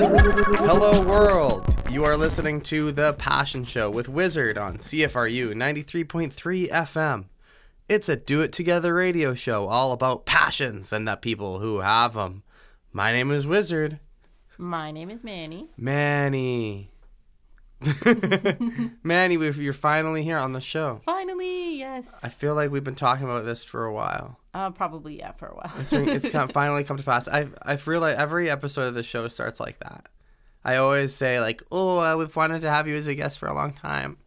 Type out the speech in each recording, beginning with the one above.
Hello world! You are listening to The Passion Show with Wizard on CFRU 93.3 FM. It's a do-it-together radio show all about passions and the people who have them. My name is Wizard. My name is Manny. Manny. Manny, you're finally here on the show. Finally, yes. I feel like we've been talking about this for a while. Probably, yeah, for a while. It's finally come to pass. I've realized every episode of the show starts like that. I always say like, "Oh, we've wanted to have you as a guest for a long time."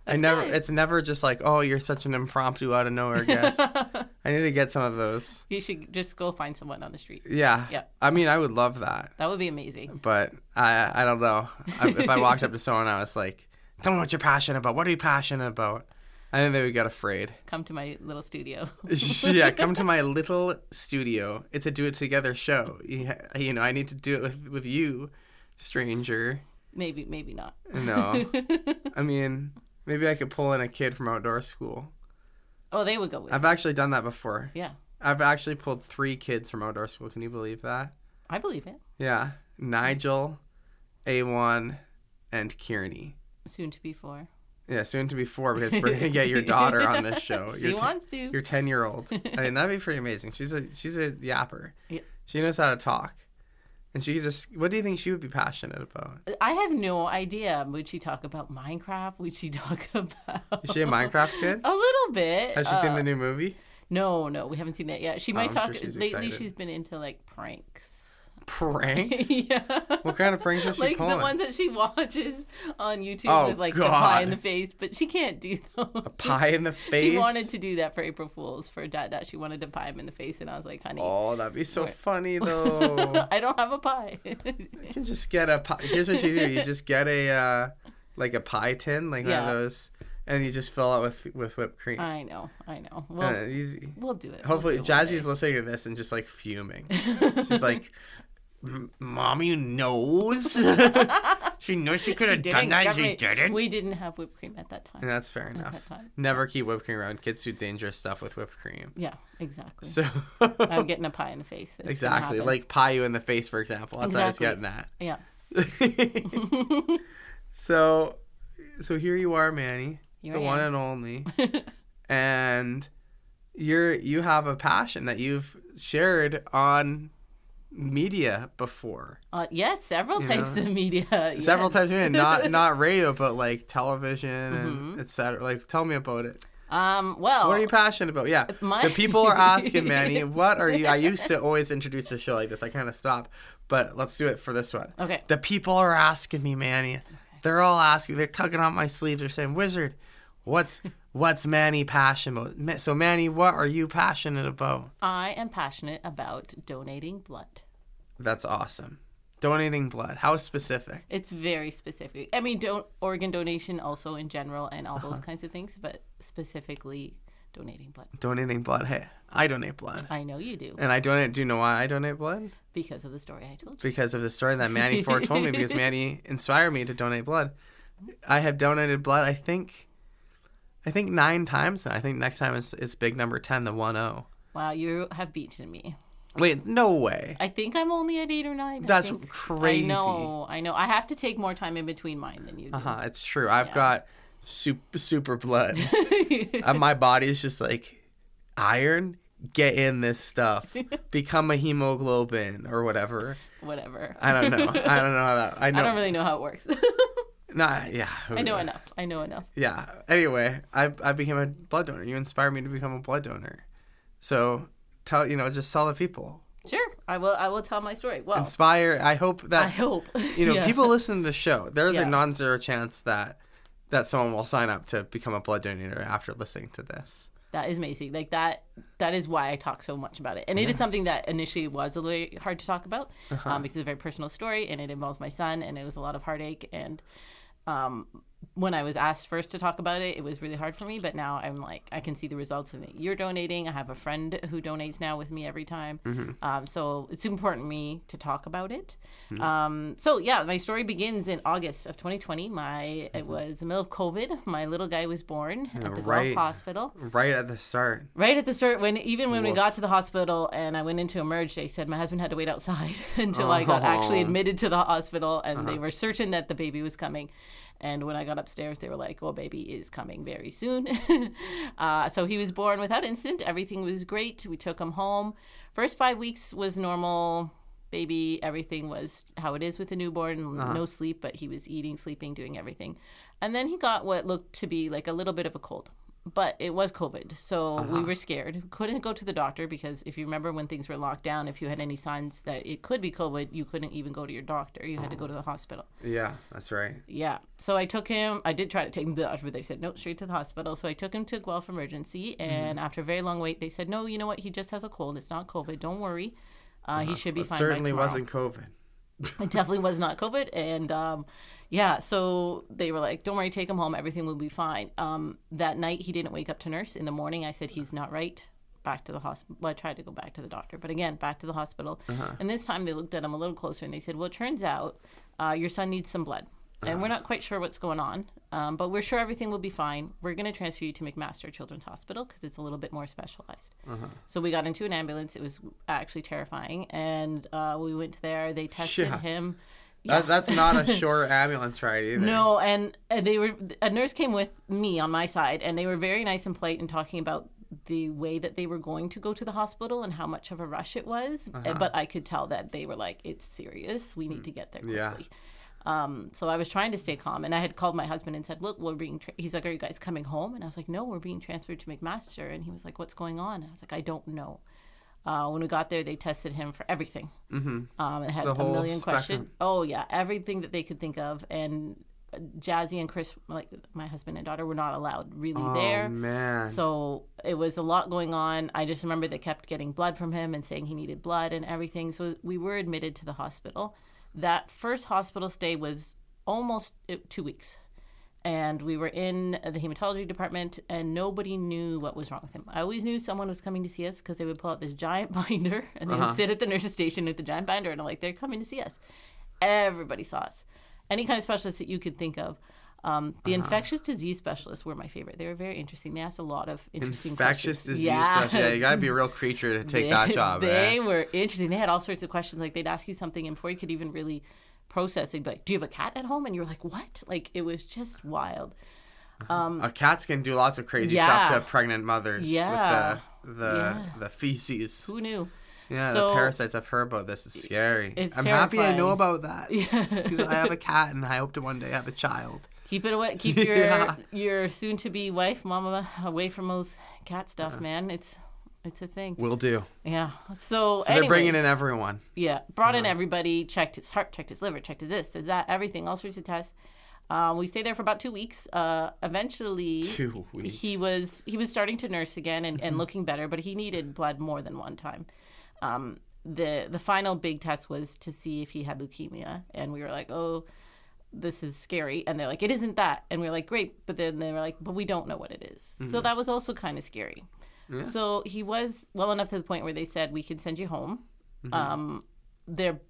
It's never just like, "Oh, you're such an impromptu out of nowhere guest." I need to get some of those. You should just go find someone on the street. Yeah. Yep. I mean, I would love that. That would be amazing. But I don't know. If I walked up to someone, I was like, "Tell me what you're passionate about. What are you passionate about?" I think they would get afraid. Come to my little studio. Yeah, come to my little studio. It's a do-it-together show. You know, I need to do it with you, stranger. Maybe not. No. I mean, maybe I could pull in a kid from outdoor school. Oh, they would go with I've actually done that before. Yeah. I've actually pulled 3 kids from outdoor school. Can you believe that? I believe it. Yeah. Nigel, A1, and Kearney. Soon to be 4. Yeah, soon to be 4 because we're going to get your daughter on this show. She wants to. Your 10-year-old. I mean, that'd be pretty amazing. She's a yapper. Yeah. She knows how to talk. And what do you think she would be passionate about? I have no idea. Would she talk about Minecraft? Would she talk about... Is she a Minecraft kid? A little bit. Has she seen the new movie? No, we haven't seen that yet. She might talk... Sure she's lately, excited. she's been into, like, pranks. Pranks? Yeah. What kind of pranks is she like pulling? the ones that she watches on YouTube with like the pie in the face, but she can't do those. A pie in the face? She wanted to do that for April Fool's for Dad. She wanted to pie him in the face, and I was like, honey. Oh, that'd be so funny though. I don't have a pie. You can just get a pie. Here's what you do. You just get a like a pie tin, like one of those, and you just fill it with whipped cream. I know. Well, easy. We'll do it. Hopefully, Jazzy's listening to this and just like fuming. She's like, Mommy knows. She knows she could have done that. She didn't. We didn't have whipped cream at that time. And that's fair enough. Never keep whipped cream around. Kids do dangerous stuff with whipped cream. Yeah, exactly. So I'm getting a pie in the face. It's exactly, like pie you in the face, for example. That's what I was getting at. Yeah. So here you are, Manny, the one and only, and you have a passion that you've shared on media before. Yes, several types of media. Several types of media, not radio, but like television and etc. Like, tell me about it. Well, what are you passionate about? Yeah, the people are asking, Manny, what are you? I used to always introduce a show like this. I kind of stopped, but let's do it for this one. Okay. The people are asking me, Manny. Okay. They're all asking. They're tugging on my sleeves. They're saying, Wizard, what's Manny passionate about? So, Manny, what are you passionate about? I am passionate about donating blood. That's awesome. Donating blood. How specific? It's very specific. I mean, organ donation also in general and all those kinds of things, but specifically donating blood. Donating blood. Hey, I donate blood. I know you do. And I donate. Do you know why I donate blood? Because of the story I told you. Because of the story that Manny foretold me. Because Manny inspired me to donate blood. I have donated blood. I think 9 times. And I think next time is big number 10, the 10. Wow, you have beaten me. Wait, no way. I think I'm only at 8 or 9. That's crazy. I know. I have to take more time in between mine than you do. It's true. I've got super blood. My body is just like, iron, get in this stuff. Become a hemoglobin or whatever. Whatever. I don't know how that. I don't really know how it works. Yeah. I know enough. Yeah. Anyway, I became a blood donor. You inspired me to become a blood donor. So just tell the people. Sure, I will tell my story. Well, inspire. I hope. People listen to the show. There's a non-zero chance that someone will sign up to become a blood donor after listening to this. That is amazing. Like that is why I talk so much about it. And it is something that initially was a little hard to talk about because it's a very personal story and it involves my son and it was a lot of heartache and when I was asked first to talk about it, it was really hard for me. But now I'm like, I can see the results of it. You're donating. I have a friend who donates now with me every time. So it's important to me to talk about it. So yeah, my story begins in August of 2020. It was the middle of COVID. My little guy was born at the Guelph Hospital. Right at the start. Right at the start, when we got to the hospital and I went into emerge, they said my husband had to wait outside until I got actually admitted to the hospital, and they were certain that the baby was coming. And when I got upstairs, they were like, "Oh, baby is coming very soon." So he was born without incident. Everything was great. We took him home. First 5 weeks was normal. Baby, everything was how it is with a newborn. No sleep, but he was eating, sleeping, doing everything. And then he got what looked to be like a little bit of a cold. But it was COVID, so we were scared. Couldn't go to the doctor because if you remember when things were locked down, if you had any signs that it could be COVID, you couldn't even go to your doctor. You had to go to the hospital. Yeah, that's right. Yeah. So I took him. I did try to take him to the doctor, but they said, no, straight to the hospital. So I took him to Guelph Emergency, and after a very long wait, they said, no, you know what? He just has a cold. It's not COVID. Don't worry. He should be fine by tomorrow. It certainly wasn't COVID. It definitely was not COVID. And yeah, so they were like, don't worry, take him home. Everything will be fine. That night, he didn't wake up to nurse. In the morning, I said, he's not right. Back to the hospital. Well, I tried to go back to the doctor. But again, back to the hospital. And this time, they looked at him a little closer, and they said, well, it turns out your son needs some blood. And we're not quite sure what's going on, but we're sure everything will be fine. We're going to transfer you to McMaster Children's Hospital because it's a little bit more specialized. So we got into an ambulance. It was actually terrifying. And we went there. They tested him. Yeah. That's not a short ambulance ride either. No, and a nurse came with me on my side, and they were very nice and polite in talking about the way that they were going to go to the hospital and how much of a rush it was. But I could tell that they were like, it's serious. We need to get there quickly. Yeah. So I was trying to stay calm, and I had called my husband and said, look, we're being, he's like, are you guys coming home? And I was like, no, we're being transferred to McMaster. And he was like, what's going on? And I was like, I don't know. When we got there, they tested him for everything. It had a million questions. Oh, yeah, everything that they could think of. And Jazzy and Chris, like my husband and daughter, were not allowed really there. Oh, man. So it was a lot going on. I just remember they kept getting blood from him and saying he needed blood and everything. So we were admitted to the hospital. That first hospital stay was almost 2 weeks. And we were in the hematology department, and nobody knew what was wrong with him. I always knew someone was coming to see us because they would pull out this giant binder, and they would sit at the nurse's station with the giant binder, and I'm like, they're coming to see us. Everybody saw us. Any kind of specialist that you could think of. The infectious disease specialists were my favorite. They were very interesting. They asked a lot of interesting infectious questions. Disease specialist. Yeah, you got to be a real creature to take that job. They were interesting. They had all sorts of questions. Like, they'd ask you something, and before you could even really process, they'd be like, do you have a cat at home? And you're like, what? Like, it was just wild. Cats can do lots of crazy stuff to pregnant mothers with the feces. Who knew? Yeah, the parasites. I've heard about this. It's scary. I'm happy I know about that. Because I have a cat, and I hope to one day have a child. Keep it away. Keep your soon-to-be wife, mama, away from those cat stuff, man. It's a thing. Will do. Yeah. So they're bringing in everyone. Yeah. Brought in everybody, checked his heart, checked his liver, checked his this, his that, everything, all sorts of tests. We stayed there for about 2 weeks. Eventually, 2 weeks. He was starting to nurse again and looking better, but he needed blood more than one time. The final big test was to see if he had leukemia, and we were like, oh, this is scary. And they're like, it isn't that. And we were like, great. But then they were like, but we don't know what it is. So that was also kind of scary. Yeah. So he was well enough to the point where they said, we can send you home. Their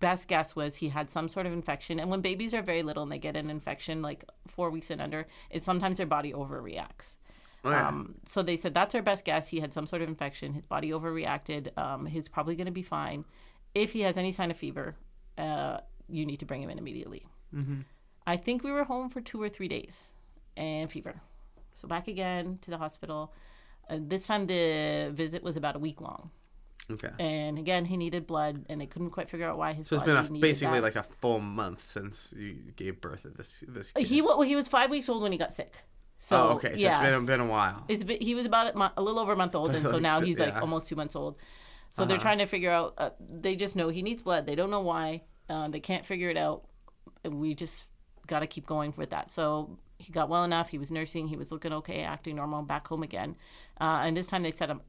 best guess was he had some sort of infection. And when babies are very little and they get an infection, like 4 weeks and under, sometimes their body overreacts. Oh, yeah. So they said, that's our best guess. He had some sort of infection. His body overreacted. He's probably going to be fine. If he has any sign of fever, you need to bring him in immediately. I think we were home for 2 or 3 days and fever. So back again to the hospital. This time the visit was about a week long. Okay. And again, he needed blood, and they couldn't quite figure out why his body needed that. So it's been basically like a full month since you gave birth to this kid. He was 5 weeks old when he got sick. So, okay. So it's been a while. He was about a little over a month old, and so now he's like almost 2 months old. So they're trying to figure out. They just know he needs blood. They don't know why. They can't figure it out. We just got to keep going with that. So he got well enough. He was nursing. He was looking okay, acting normal, back home again. And this time they set him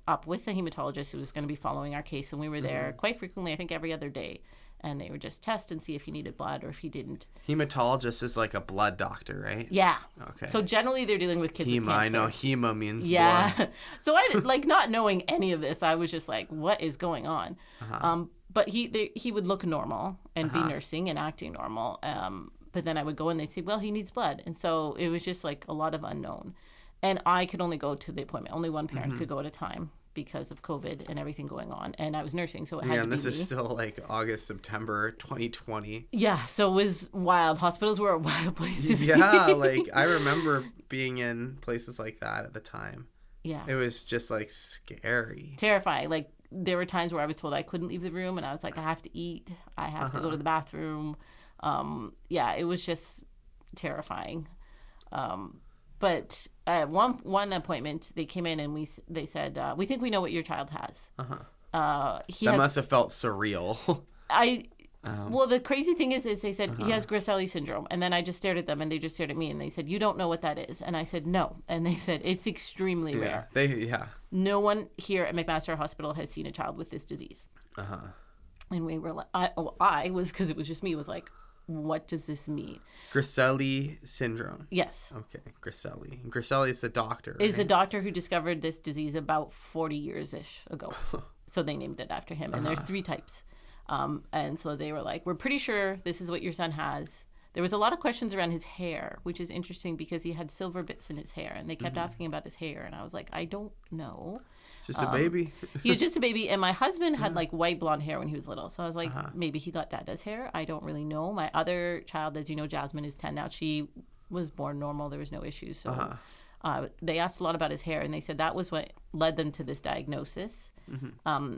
up with a hematologist who was going to be following our case. And we were there quite frequently, I think every other day. and they would just test and see if he needed blood or if he didn't. Hematologist is like a blood doctor, right? Yeah. Okay. So generally they're dealing with kids with cancer. I know hema means blood. So I like not knowing any of this, I was just like, what is going on? But he would look normal and be nursing and acting normal. But then I would go and they'd say, well, he needs blood. And so it was just like a lot of unknown. And I could only go to the appointment. Only one parent could go at a time because of COVID and everything going on. And I was nursing, so it had to be and this me. is still like August, September 2020. Yeah, so it was wild. Hospitals were a wild place to be. Yeah, like I remember being in places like that at the time. Yeah. It was just like scary. Terrifying. Like there were times where I was told I couldn't leave the room and I was like, I have to eat. I have to go to the bathroom. It was just terrifying. But at one appointment, they came in and they said, we think we know what your child has. That must have felt surreal. Well, the crazy thing is they said he has Griscelli syndrome. And then I just stared at them and they just stared at me and they said, you don't know what that is. And I said, no. And they said, it's extremely rare. No one here at McMaster Hospital has seen a child with this disease. And we were like, I was, because it was just me, was like, what does this mean? Griscelli syndrome. Yes. Okay, Griscelli. Griscelli is the doctor. Is a doctor who discovered this disease about 40 years-ish ago. So they named it after him. And there's 3 types. And so they were like, we're pretty sure this is what your son has. There was a lot of questions around his hair, which is interesting because he had silver bits in his hair. And they kept asking about his hair. And I was like, I don't know. Just a baby. He was just a baby. And my husband had like white blonde hair when he was little. So I was like, maybe he got Dada's hair. I don't really know. My other child, as you know, Jasmine is 10 now. She was born normal. There was no issues. So they asked a lot about his hair. And they said that was what led them to this diagnosis.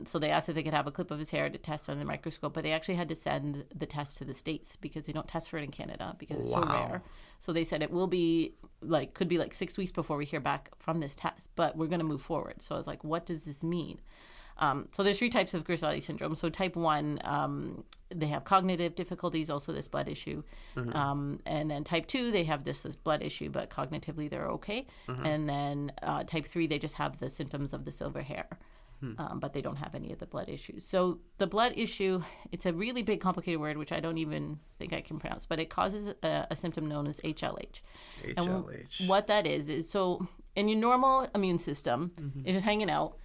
So they asked if they could have a clip of his hair to test under the microscope, but they actually had to send the test to the States because they don't test for it in Canada because it's so rare. So they said it will be could be 6 weeks before we hear back from this test, but we're going to move forward. So I was like, what does this mean? So there's 3 types of Griscelli syndrome. So type 1, they have cognitive difficulties, also this blood issue. And then type 2, they have this blood issue, but cognitively they're okay. And then type 3, they just have the symptoms of the silver hair. But they don't have any of the blood issues. So the blood issue, it's a really big, complicated word, which I don't even think I can pronounce, but it causes a symptom known as HLH. HLH. And what that is so in your normal immune system, it's just hanging out.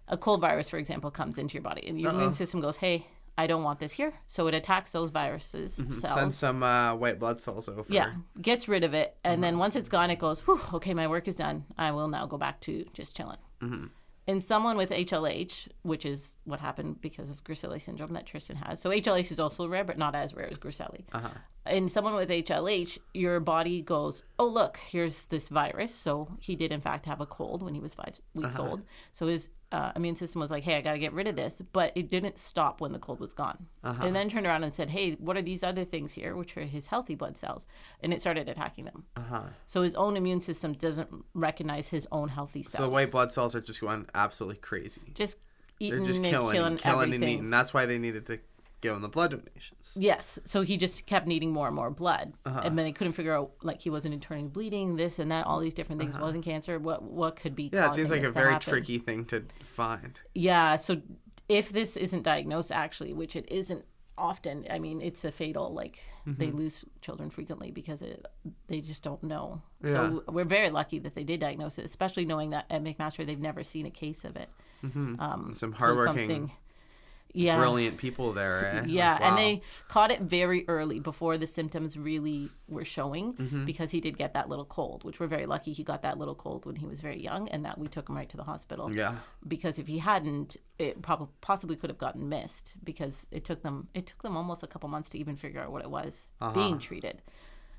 A cold virus, for example, comes into your body, and your immune system goes, hey, I don't want this here. So it attacks those viruses, cells. Sends some white blood cells over. Yeah, gets rid of it. And then once it's gone, it goes, whew, okay, my work is done. I will now go back to just chilling. In someone with HLH, which is what happened because of Griscelli syndrome that Tristan has. So HLH is also rare, but not as rare as Griscelli. In someone with HLH, your body goes, oh, look, here's this virus. So he did, in fact, have a cold when he was 5 weeks old. So his immune system was like, hey, I got to get rid of this. But it didn't stop when the cold was gone. And then turned around and said, hey, what are these other things here, which are his healthy blood cells? And it started attacking them. So his own immune system doesn't recognize his own healthy cells. So the white blood cells are just going absolutely crazy. Just eating, they're just killing and eating. That's why they needed to give him the blood donations. Yes. So he just kept needing more and more blood. And then they couldn't figure out, he wasn't internally bleeding, this and that, all these different things. Wasn't cancer. What could be Yeah, it seems like a very happen. tricky thing to find. Yeah. So if this isn't diagnosed, actually, which it isn't often, I mean, it's a fatal, they lose children frequently because they just don't know. Yeah. So we're very lucky that they did diagnose it, especially knowing that at McMaster, they've never seen a case of it. Some hardworking... brilliant people there. Yeah, wow. And they caught it very early before the symptoms really were showing because he did get that little cold, which we're very lucky he got that little cold when he was very young and that we took him right to the hospital. Yeah. Because if he hadn't, it possibly could have gotten missed because it took them almost a couple months to even figure out what it was being treated.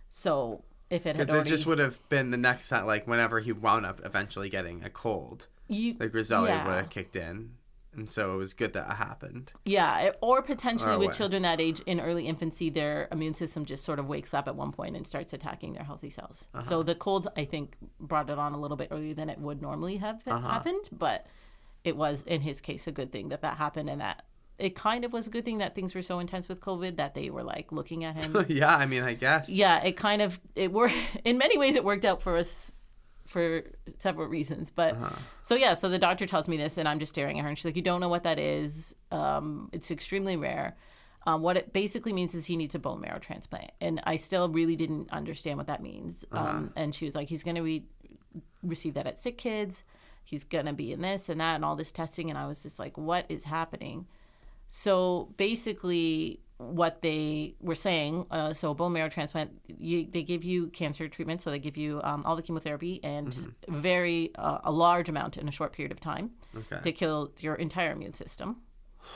So if it had because it just would have been the next time, whenever he wound up eventually getting a cold, the Griscelli would have kicked in. And so it was good that it happened. Yeah, or potentially with children that age in early infancy, their immune system just sort of wakes up at one point and starts attacking their healthy cells. So the cold, I think, brought it on a little bit earlier than it would normally have happened. But it was, in his case, a good thing that happened, and that it kind of was a good thing that things were so intense with COVID that they were looking at him. Yeah, I mean, I guess. Yeah, it worked. In many ways, it worked out for us for several reasons, but so the doctor tells me this and I'm just staring at her and she's like, you don't know what that is. It's extremely rare. What it basically means is he needs a bone marrow transplant. And I still really didn't understand what that means. And she was like, he's going to receive that at Sick Kids. He's going to be in this and that and all this testing. And I was just like, what is happening? So basically what they were saying, so bone marrow transplant, they give you cancer treatment. So they give you all the chemotherapy and a large amount in a short period of time to kill your entire immune system.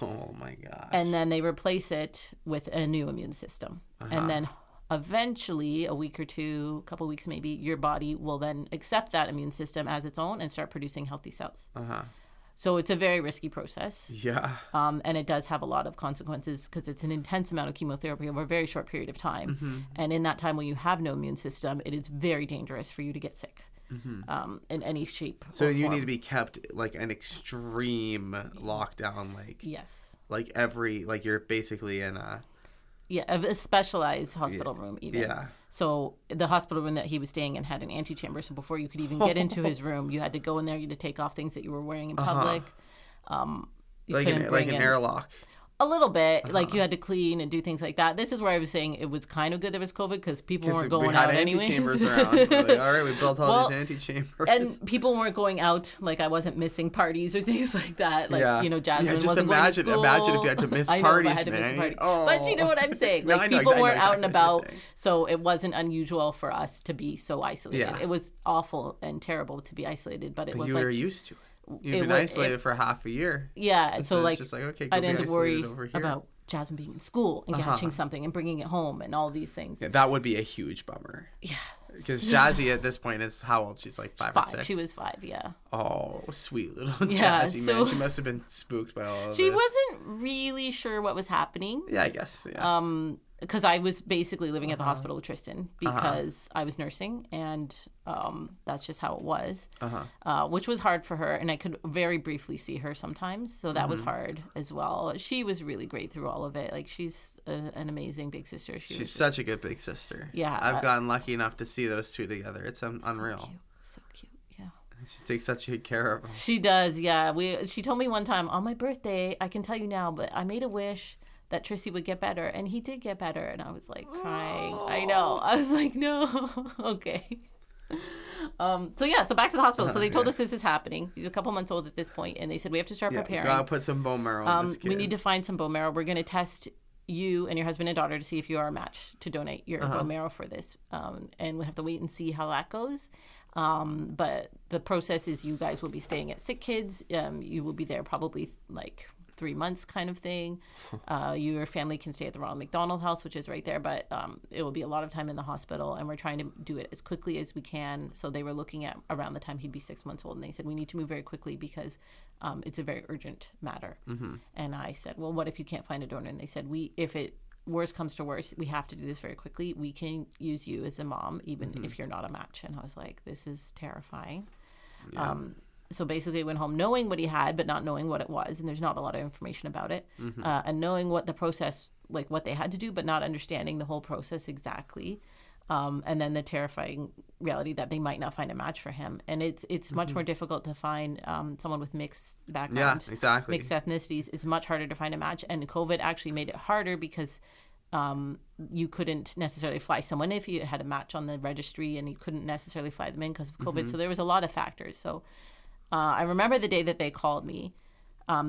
Oh my gosh. And then they replace it with a new immune system. And then eventually, a week or two, a couple weeks maybe, your body will then accept that immune system as its own and start producing healthy cells. So it's a very risky process. Yeah. And it does have a lot of consequences because it's an intense amount of chemotherapy over a very short period of time. And in that time when you have no immune system, it is very dangerous for you to get sick. In any shape. So you need to be kept like an extreme lockdown, like yes, like you're basically in a a specialized hospital room even. Yeah. So the hospital room that he was staying in had an antechamber. So before you could even get into his room, you had to go in there. You had to take off things that you were wearing in public. Like an airlock. A little bit, like you had to clean and do things like that. This is where I was saying it was kind of good there was COVID because people weren't going out anyways. Antechambers around. We're like, all right, we built all these antechambers. And people weren't going out. Like I wasn't missing parties or things like that. Like Jasmine just wasn't going to school. imagine if you had to miss parties, I had to miss a party. Oh. But you know what I'm saying? Like people weren't out and about, so it wasn't unusual for us to be so isolated. Yeah. It was awful and terrible to be isolated, but it was you were used to it. You've been isolated for half a year. Yeah, so like, it's just like okay, I didn't have to worry about Jasmine being in school and catching something and bringing it home and all these things. Yeah, that would be a huge bummer. Yeah. Because Jazzy at this point is how old? She's like 5 or 6? She was 5, yeah. Oh, sweet little Jazzy, man. She must have been spooked by all of it. She wasn't really sure what was happening. Yeah, I guess. Yeah. Because I was basically living at the hospital with Tristan because I was nursing, and that's just how it was, which was hard for her. And I could very briefly see her sometimes, so that was hard as well. She was really great through all of it. Like, she's an amazing big sister. She's such a good big sister. Yeah. I've gotten lucky enough to see those two together. It's unreal. So cute, yeah. She takes such good care of them. She does, yeah. She told me one time, on my birthday, I can tell you now, but I made a wish that Tristy would get better, and he did get better, and I was like crying. Oh. I know. I was like, no. Okay. So back to the hospital. So they told us this is happening. He's a couple months old at this point, and they said we have to start preparing. Gotta put some bone marrow in this kid. We need to find some bone marrow. We're going to test you and your husband and daughter to see if you are a match to donate your bone marrow for this, and we have to wait and see how that goes. But the process is you guys will be staying at Sick Kids. You will be there probably like 3 months kind of thing. Your family can stay at the Ronald McDonald House, which is right there, but it will be a lot of time in the hospital, and we're trying to do it as quickly as we can. So they were looking at around the time he'd be 6 months old, and they said we need to move very quickly because it's a very urgent matter. And I said, well, what if you can't find a donor? And they said, if it worst comes to worst, we have to do this very quickly. We can use you as a mom, even if you're not a match. And I was like, this is terrifying. Yeah. So basically I went home knowing what he had, but not knowing what it was. And there's not a lot of information about it. And knowing what the process, like what they had to do, but not understanding the whole process exactly. And then the terrifying reality that they might not find a match for him. And it's much more difficult to find someone with mixed backgrounds. Yeah, exactly. Mixed ethnicities. It's much harder to find a match. And COVID actually made it harder because you couldn't necessarily fly someone if you had a match on the registry, and you couldn't necessarily fly them in because of COVID. So there was a lot of factors. So I remember the day that they called me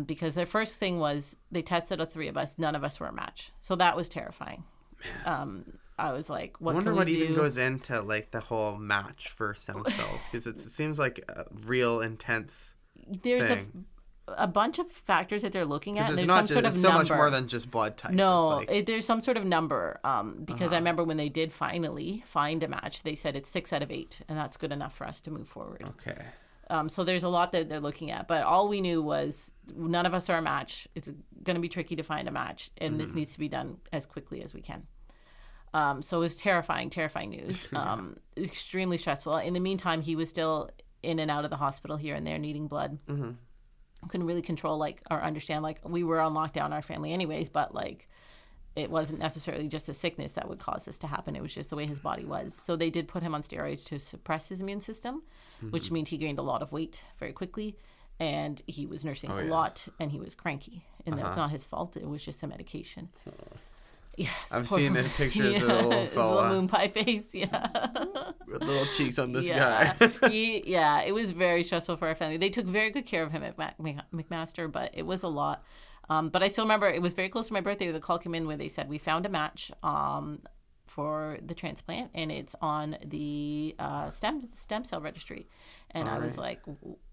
because their first thing was they tested 3 of us. None of us were a match. So that was terrifying. I was like, what can we do? I wonder what even goes into like the whole match for stem cells, because it seems like a real intense thing. A bunch of factors that they're looking at. It's not just, it's so much more than just blood type. No, there's some sort of number. Because I remember when they did finally find a match, they said it's 6 out of 8, and that's good enough for us to move forward. Okay. So there's a lot that they're looking at, but all we knew was none of us are a match. It's going to be tricky to find a match, and this needs to be done as quickly as we can. So it was terrifying news. Extremely stressful. In the meantime, he was still in and out of the hospital here and there needing blood. Couldn't really control or understand. We were on lockdown, our family anyways, but it wasn't necessarily just a sickness that would cause this to happen. It was just the way his body was. So they did put him on steroids to suppress his immune system, which means he gained a lot of weight very quickly, and he was nursing a lot, and he was cranky and it's not his fault. It was just a medication. Yes, I've seen the pictures of the little fella. Little moon pie face, With little cheeks on this guy. It was very stressful for our family. They took very good care of him at McMaster, but it was a lot. But I still remember it was very close to my birthday. The call came in where they said, we found a match for the transplant, and it's on the stem cell registry. And I was like,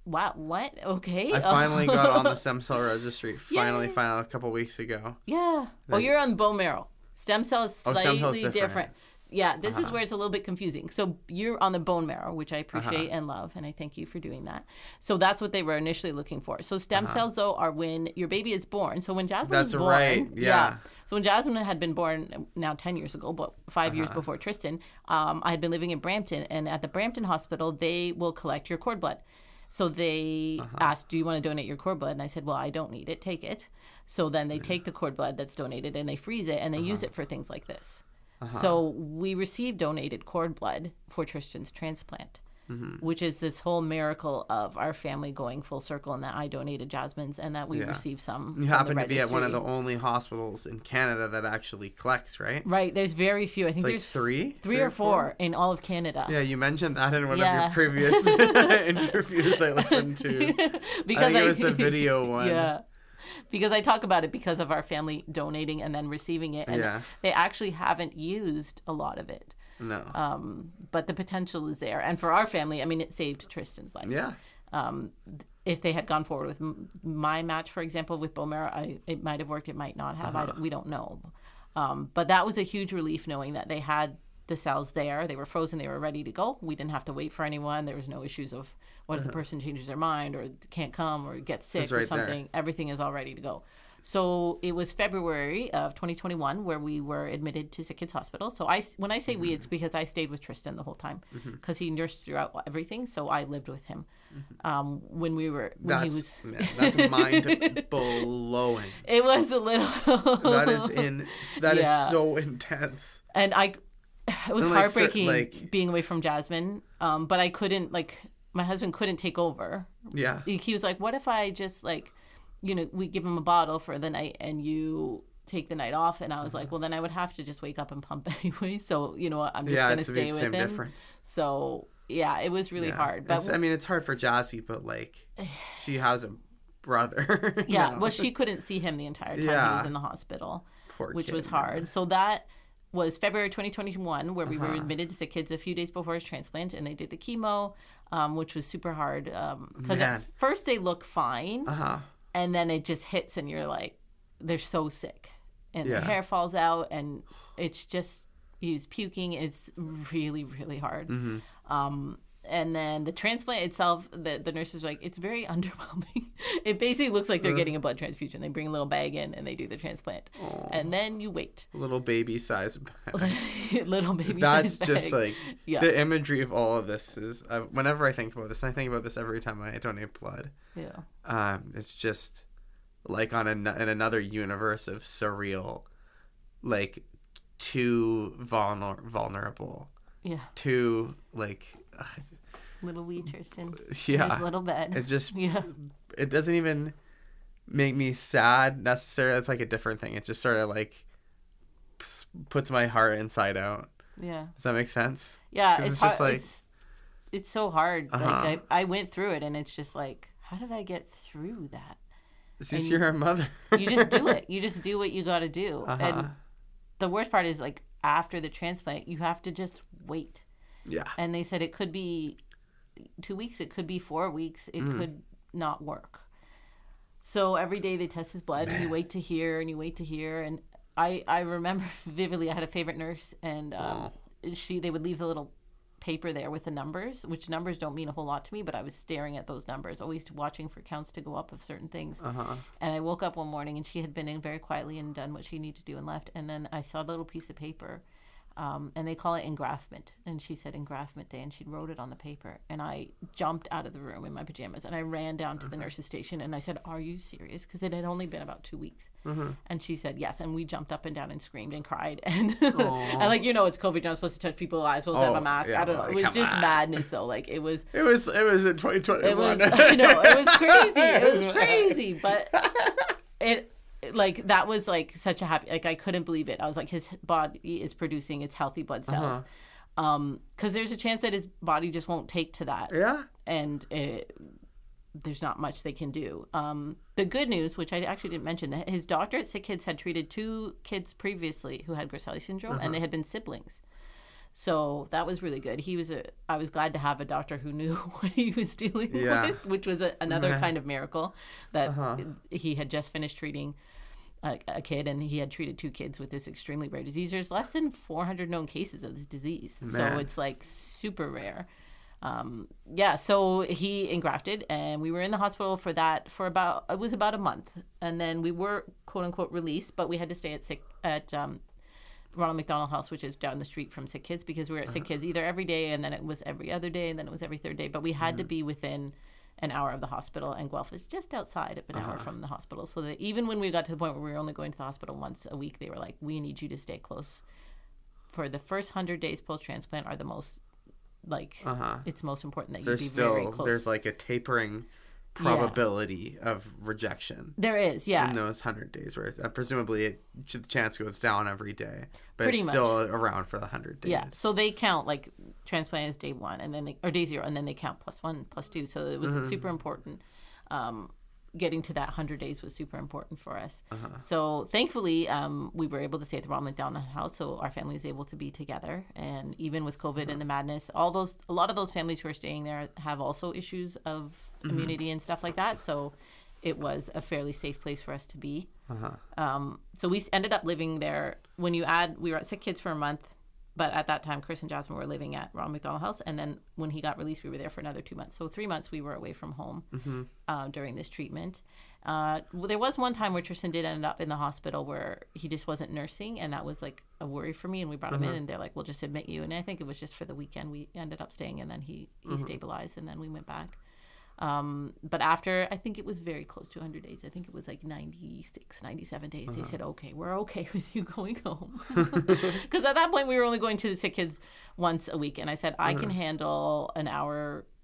wow, what? Okay. I finally got on the stem cell registry. Finally found out a couple weeks ago. Yeah. Well, you're on bone marrow. Stem cell is slightly different. Yeah, this is where it's a little bit confusing. So you're on the bone marrow, which I appreciate and love, and I thank you for doing that. So that's what they were initially looking for. So stem cells, though, are when your baby is born. So when Jasmine was born... That's right, yeah. So when Jasmine had been born, now 10 years ago, but 5 years before Tristan, I had been living in Brampton, and at the Brampton Hospital, they will collect your cord blood. So they asked, do you want to donate your cord blood? And I said, well, I don't need it. Take it. So then they take the cord blood that's donated, and they freeze it, and they use it for things like this. So we received donated cord blood for Tristan's transplant, which is this whole miracle of our family going full circle, and that I donated Jasmine's and that we received some. You happen to be at one of the only hospitals in Canada that actually collects, right? Right. There's very few. I think there's three or four in all of Canada. Yeah, you mentioned that in one of your previous interviews I listened to. Because I think it was the video one. Yeah. Because I talk about it because of our family donating and then receiving it. And they actually haven't used a lot of it. No. But the potential is there. And for our family, I mean, it saved Tristan's life. Yeah. If they had gone forward with my match, for example, with bone marrow, it might have worked. It might not have. We don't know. But that was a huge relief knowing that they had the cells there. They were frozen. They were ready to go. We didn't have to wait for anyone. There was no issues of what if the person changes their mind or can't come or gets sick or something. There. Everything is all ready to go. So it was February of 2021 where we were admitted to Sick Kids Hospital. So when I say we, it's because I stayed with Tristan the whole time because he nursed throughout everything. So I lived with him when he was. That's mind blowing. It was a little. That is so intense. And it was heartbreaking being away from Jasmine. But I couldn't my husband couldn't take over. Yeah. He was like, what if I just we give him a bottle for the night and you take the night off? And I was like, well, then I would have to just wake up and pump anyway. So, you know what, I'm just going to stay with him. Difference. So, yeah, it was really hard. But it's hard for Jazzy, but she has a brother. Yeah. Well, she couldn't see him the entire time he was in the hospital, which was hard. Man. So that was February 2021 where we were admitted to Sick Kids a few days before his transplant, and they did the chemo, which was super hard because at first they look fine. And then it just hits and you're like, they're so sick. And their hair falls out and it's just, he's puking. It's really, really hard. And then the transplant itself, the nurses are like, it's very underwhelming. It basically looks like they're getting a blood transfusion. They bring a little bag in and they do the transplant. Aww. And then you wait. Little baby size bag. Little baby size bag. That's just the imagery of all of this is, whenever I think about this, and I think about this every time I donate blood. Yeah. It's just in another universe of surreal, too vulnerable. Yeah. Too little wee Tristan. Yeah. His little bed. It just it doesn't even make me sad necessarily. It's a different thing. It just sort of puts my heart inside out. Yeah. Does that make sense? Yeah. It's just it's so hard. I went through it and it's just how did I get through that? It's just you're a mother. You just do it. You just do what you got to do. And the worst part is after the transplant, you have to just wait. Yeah. And they said it could be 2 weeks. It could be 4 weeks. It could not work. So every day they test his blood and you wait to hear and you wait to hear. And I remember vividly, I had a favorite nurse and they would leave the little paper there with the numbers, which numbers don't mean a whole lot to me, but I was staring at those numbers, always watching for counts to go up of certain things. And I woke up one morning and she had been in very quietly and done what she needed to do and left. And then I saw the little piece of paper. And they call it engraftment. And she said engraftment day, and she wrote it on the paper. And I jumped out of the room in my pajamas, and I ran down to the nurse's station, and I said, are you serious? Because it had only been about 2 weeks. And she said, yes. And we jumped up and down and screamed and cried. And, and it's COVID. You're not supposed to touch people's eyes. Supposed to have a mask. Yeah, I don't know. It was just madness, though. It was in 2021. I know. It was crazy. It was crazy. But like that was like such a happy, like I couldn't believe it. I was like, his body is producing its healthy blood cells. Because there's a chance that his body just won't take to that. Yeah. And there's not much they can do. The good news, which I actually didn't mention, that his doctor at Sick Kids had treated 2 kids previously who had Griscelli syndrome, and they had been siblings. So that was really good. I was glad to have a doctor who knew what he was dealing with, which was another kind of miracle, that he had just finished treating a kid, and he had treated 2 kids with this extremely rare disease. There's less than 400 known cases of this disease. So it's like super rare. So he engrafted, and we were in the hospital for about a month. And then we were quote unquote released, but we had to stay at Ronald McDonald House, which is down the street from Sick Kids, because we were at Sick Kids either every day, and then it was every other day, and then it was every third day. But we had to be within an hour of the hospital, and Guelph is just outside of an hour from the hospital. So that even when we got to the point where we were only going to the hospital once a week, they were like, we need you to stay close. For the first 100 days post-transplant are the most, it's most important that you be very close. There's like a tapering probability of rejection. There is, yeah. In those 100 days, where presumably the chance goes down every day, but Pretty it's much. still around for the 100 days. Yeah, so they count like transplant is day 1, and then or day 0, and then they count +1, +2. So it was super important. Getting to that 100 days was super important for us. So thankfully, we were able to stay at the Ronald McDonald House, so our family was able to be together. And even with COVID and the madness, a lot of those families who are staying there have also issues of immunity and stuff like that. So it was a fairly safe place for us to be. So we ended up living there. We were at Sick Kids for a month. But at that time, Chris and Jasmine were living at Ronald McDonald House. And then when he got released, we were there for another 2 months. So 3 months we were away from home during this treatment. There was one time where Tristan did end up in the hospital where he just wasn't nursing. And that was like a worry for me. And we brought him in, and they're like, we'll just admit you. And I think it was just for the weekend. We ended up staying, and then he stabilized, and then we went back. But after, I think it was very close to 100 days. I think it was like 96, 97 days. They said, okay, we're okay with you going home. Because at that point, we were only going to the Sick Kids once a week. And I said, I can handle a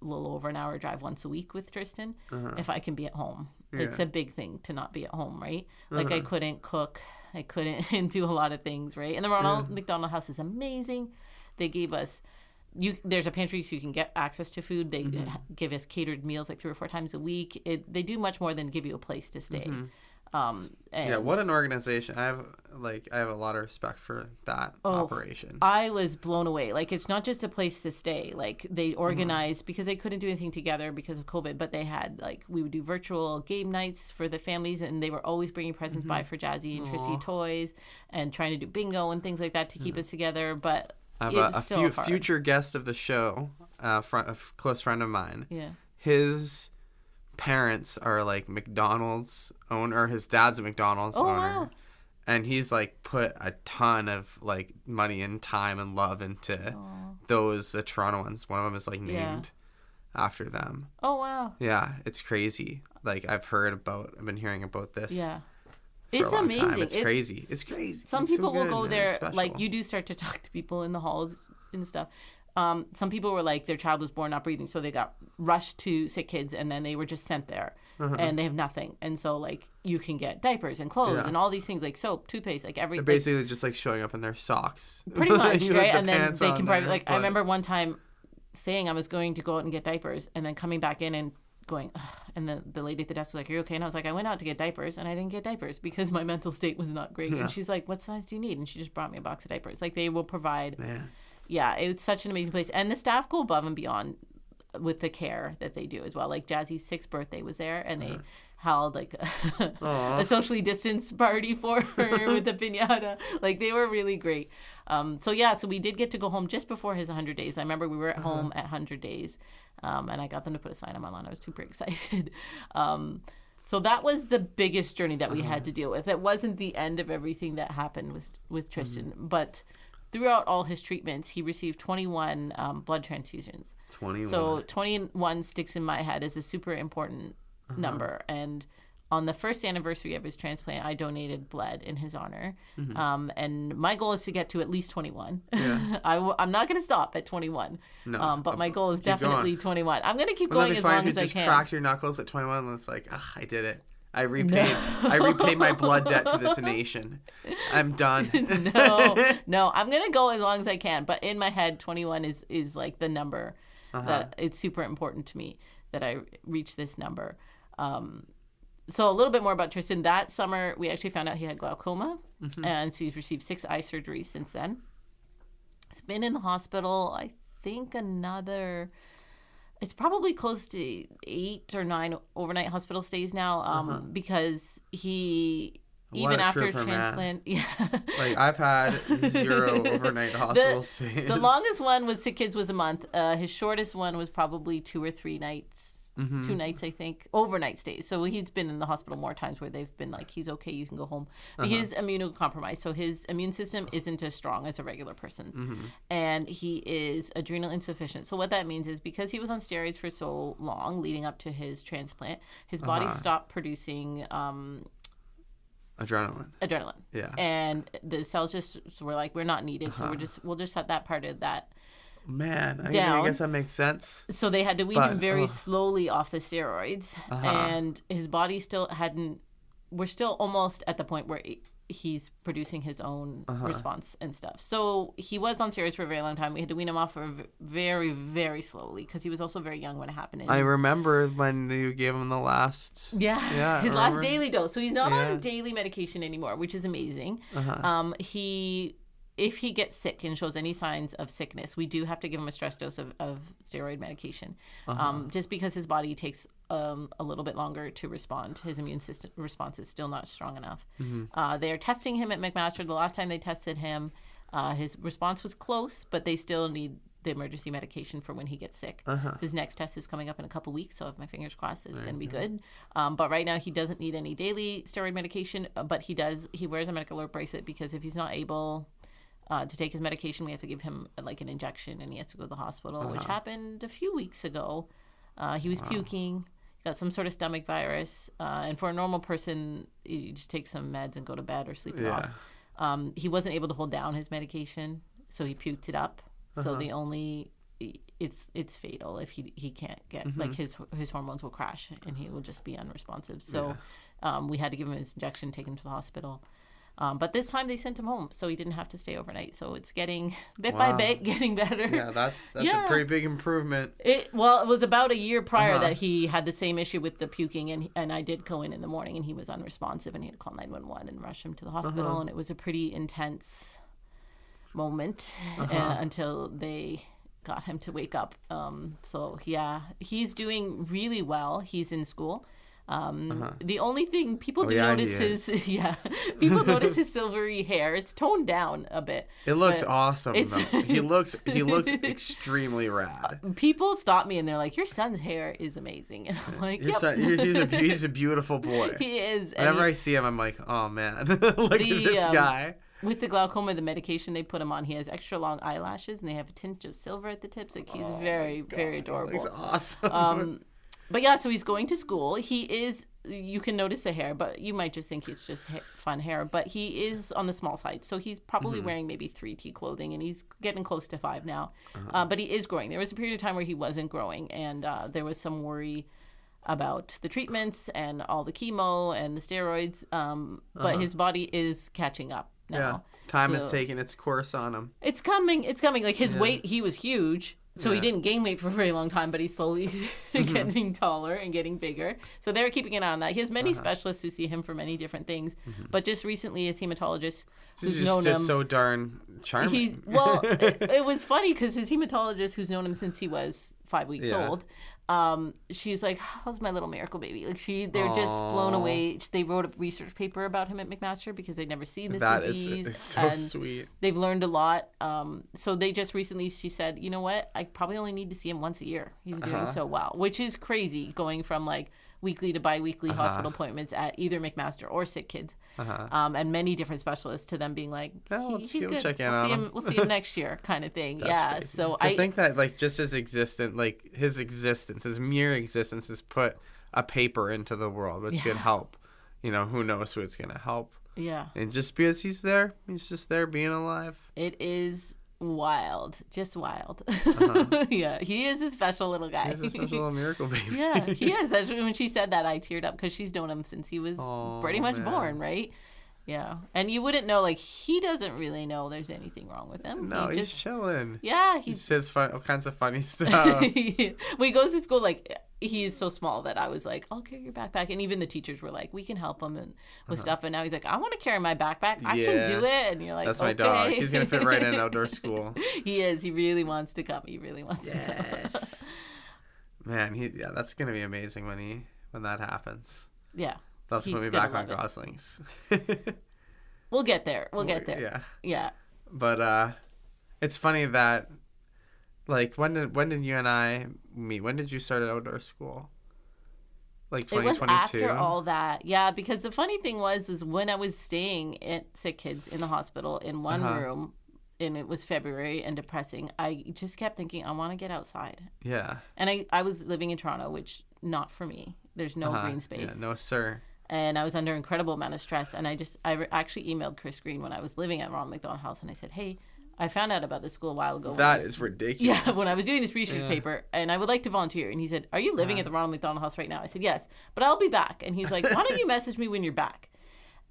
little over an hour drive once a week with Tristan if I can be at home. Yeah. It's a big thing to not be at home, right? Like I couldn't cook. I couldn't do a lot of things, right? And the Ronald McDonald House is amazing. They gave us... there's a pantry so you can get access to food. They give us catered meals like 3 or 4 times a week. They do much more than give you a place to stay. What an organization. I have a lot of respect for that operation. I was blown away. Like, it's not just a place to stay. Like, they organized because they couldn't do anything together because of COVID, but they had, like, we would do virtual game nights for the families, and they were always bringing presents by for Jazzy and Trissy toys, and trying to do bingo and things like that to keep us together. But I have a future guest of the show, a close friend of mine. Yeah. His parents are like McDonald's owner. His dad's a McDonald's owner. Wow. And he's like put a ton of like money and time and love into the Toronto ones. One of them is like named after them. Oh, wow. Yeah, it's crazy. Like I've been hearing about this. Yeah. It's amazing. Time. It's crazy. It's crazy. Some people will go there, like you do start to talk to people in the halls and stuff. Some people were like, their child was born not breathing, so they got rushed to Sick Kids, and then they were just sent there, and they have nothing. And so, like, you can get diapers and clothes and all these things, like soap, toothpaste, like everything. They're basically just like showing up in their socks. Pretty much, right? And then they can probably, like, I remember one time saying I was going to go out and get diapers, and then coming back in and going, ugh. And the lady at the desk was like, "Are you okay?" And I was like, "I went out to get diapers, and I didn't get diapers because my mental state was not great." And she's like, "What size do you need?" And she just brought me a box of diapers. Like, they will provide. Yeah, it's such an amazing place, and the staff go above and beyond with the care that they do as well. Like Jazzy's 6th birthday was there, and they held like a socially distanced party for her with a piñata. Like, they were really great. So we did get to go home just before his 100 days. I remember we were at home at 100 days, and I got them to put a sign on my lawn. I was super excited. So that was the biggest journey that we had to deal with. It wasn't the end of everything that happened with Tristan, but throughout all his treatments, he received 21 blood transfusions. 21. So 21 sticks in my head as a super important number. And on the first anniversary of his transplant, I donated blood in his honor. And my goal is to get to at least 21. Yeah. I'm not going to stop at 21. No, but my goal is definitely 21. I'm going to keep going as long as I can. If you just cracked your knuckles at 21, it's like, I did it. I repaid my blood debt to this nation. I'm done. No, I'm gonna go as long as I can. But in my head, 21 is like the number that it's super important to me that I reach this number. So a little bit more about Tristan. That summer, we actually found out he had glaucoma, and so he's received 6 eye surgeries since then. He's been in the hospital, I think it's probably close to 8 or 9 overnight hospital stays now, because even after a transplant, like I've had 0 overnight hospital stays. The longest one with sick kids was a month. His shortest one was probably 2 or 3 nights. 2 nights, I think, overnight stays. So he's been in the hospital more times where they've been like, he's okay, you can go home. He's immunocompromised, so his immune system isn't as strong as a regular person's. And he is adrenal insufficient. So what that means is because he was on steroids for so long leading up to his transplant, his body stopped producing adrenaline. Yeah. And the cells just were like, we're not needed, so we'll just shut that part of that Man, I guess that makes sense. So they had to wean him very slowly off the steroids, and his body still hadn't. We're still almost at the point where he's producing his own response and stuff. So he was on steroids for a very long time. We had to wean him off very, very slowly because he was also very young when it happened. I remember when you gave him the last... his last daily dose. So he's not on daily medication anymore, which is amazing. If he gets sick and shows any signs of sickness, we do have to give him a stress dose of steroid medication, just because his body takes a little bit longer to respond. His immune system response is still not strong enough. They are testing him at McMaster. The last time they tested him, his response was close, but they still need the emergency medication for when he gets sick. His next test is coming up in a couple weeks, so I have my fingers crossed it's going to be good. But right now he doesn't need any daily steroid medication, but he wears a medical alert bracelet because if he's not able... to take his medication, we have to give him like an injection, and he has to go to the hospital, which happened a few weeks ago. He was puking, got some sort of stomach virus, and for a normal person, you just take some meds and go to bed or sleep it off. He wasn't able to hold down his medication, so he puked it up. So it's fatal if he can't get like his hormones will crash and he will just be unresponsive. So we had to give him his injection, take him to the hospital. But this time they sent him home, so he didn't have to stay overnight. So it's getting bit by bit, getting better. Yeah, that's a pretty big improvement. It was about a year prior that he had the same issue with the puking, and I did go in the morning, and he was unresponsive, and he had to call 911 and rush him to the hospital, and it was a pretty intense moment until they got him to wake up. So yeah, he's doing really well. He's in school. The only thing people notice people notice his silvery hair. It's toned down a bit. It looks awesome. He looks extremely rad. People stop me and they're like, "Your son's hair is amazing," and I'm like, he's a beautiful boy. He is. Whenever I see him, I'm like, "Oh man, look at this guy." With the glaucoma, the medication they put him on, he has extra long eyelashes and they have a tinge of silver at the tips. Like he's very, very adorable. He's awesome. But yeah, so he's going to school. He is, you can notice the hair, but you might just think it's just fun hair. But he is on the small side. So he's probably wearing maybe 3T clothing, and he's getting close to 5 now. But he is growing. There was a period of time where he wasn't growing, and there was some worry about the treatments and all the chemo and the steroids. But his body is catching up now. Yeah. Time is taking its course on him. It's coming. Like his weight, he was huge. So he didn't gain weight for a very long time, but he's slowly getting taller and getting bigger. So they're keeping an eye on that. He has many specialists who see him for many different things. But just recently, his hematologist, who's known him... so darn charming. It was funny because his hematologist, who's known him since he was 5 weeks old, she's like, "How's my little miracle baby?" Like they're just blown away. They wrote a research paper about him at McMaster because they'd never seen this disease. That is so sweet. They've learned a lot. So they just recently, she said, "You know what? I probably only need to see him once a year. He's doing so well," which is crazy, going from like weekly to bi-weekly hospital appointments at either McMaster or Sick Kids, and many different specialists, to them being like, he's good. Check in on him. We'll see him next year, kind of thing. Crazy. So I think that like just his mere existence has put a paper into the world, which could help. Who knows who it's gonna help. Yeah. And just because he's just there being alive. It is wild. Just wild. Uh-huh. Yeah, he is a special little guy. He's a special little miracle baby. Yeah, he is. When she said that, I teared up because she's known him since he was pretty much born, right? Yeah, and you wouldn't know, like, he doesn't really know there's anything wrong with him. No, he's chilling. Yeah, he says all kinds of funny stuff. When he goes to school, like, he's so small that I was like, I'll carry your backpack, and even the teachers were like, we can help him with stuff. And now he's like, I want to carry my backpack. I can do it. And you're like, that's my dog. He's gonna fit right in outdoor school. He is. He really wants to come. He really wants to come. Man, that's gonna be amazing when that happens. Yeah. They'll have to put me back on Goslings. We'll get there. We'll get there. Yeah. Yeah. But it's funny that, like, when did you and I meet? When did you start at outdoor school? Like 2022? It was after all that. Yeah, because the funny thing was when I was staying at Sick Kids in the hospital in one room, and it was February and depressing, I just kept thinking, I want to get outside. Yeah. And I was living in Toronto, which not for me. There's no green space. Yeah, no, sir. And I was under incredible amount of stress. And I actually emailed Chris Green when I was living at Ronald McDonald House. And I said, hey, I found out about this school a while ago. That is ridiculous. Yeah, when I was doing this research paper. And I would like to volunteer. And he said, are you living at the Ronald McDonald House right now? I said, yes. But I'll be back. And he's like, why don't you message me when you're back?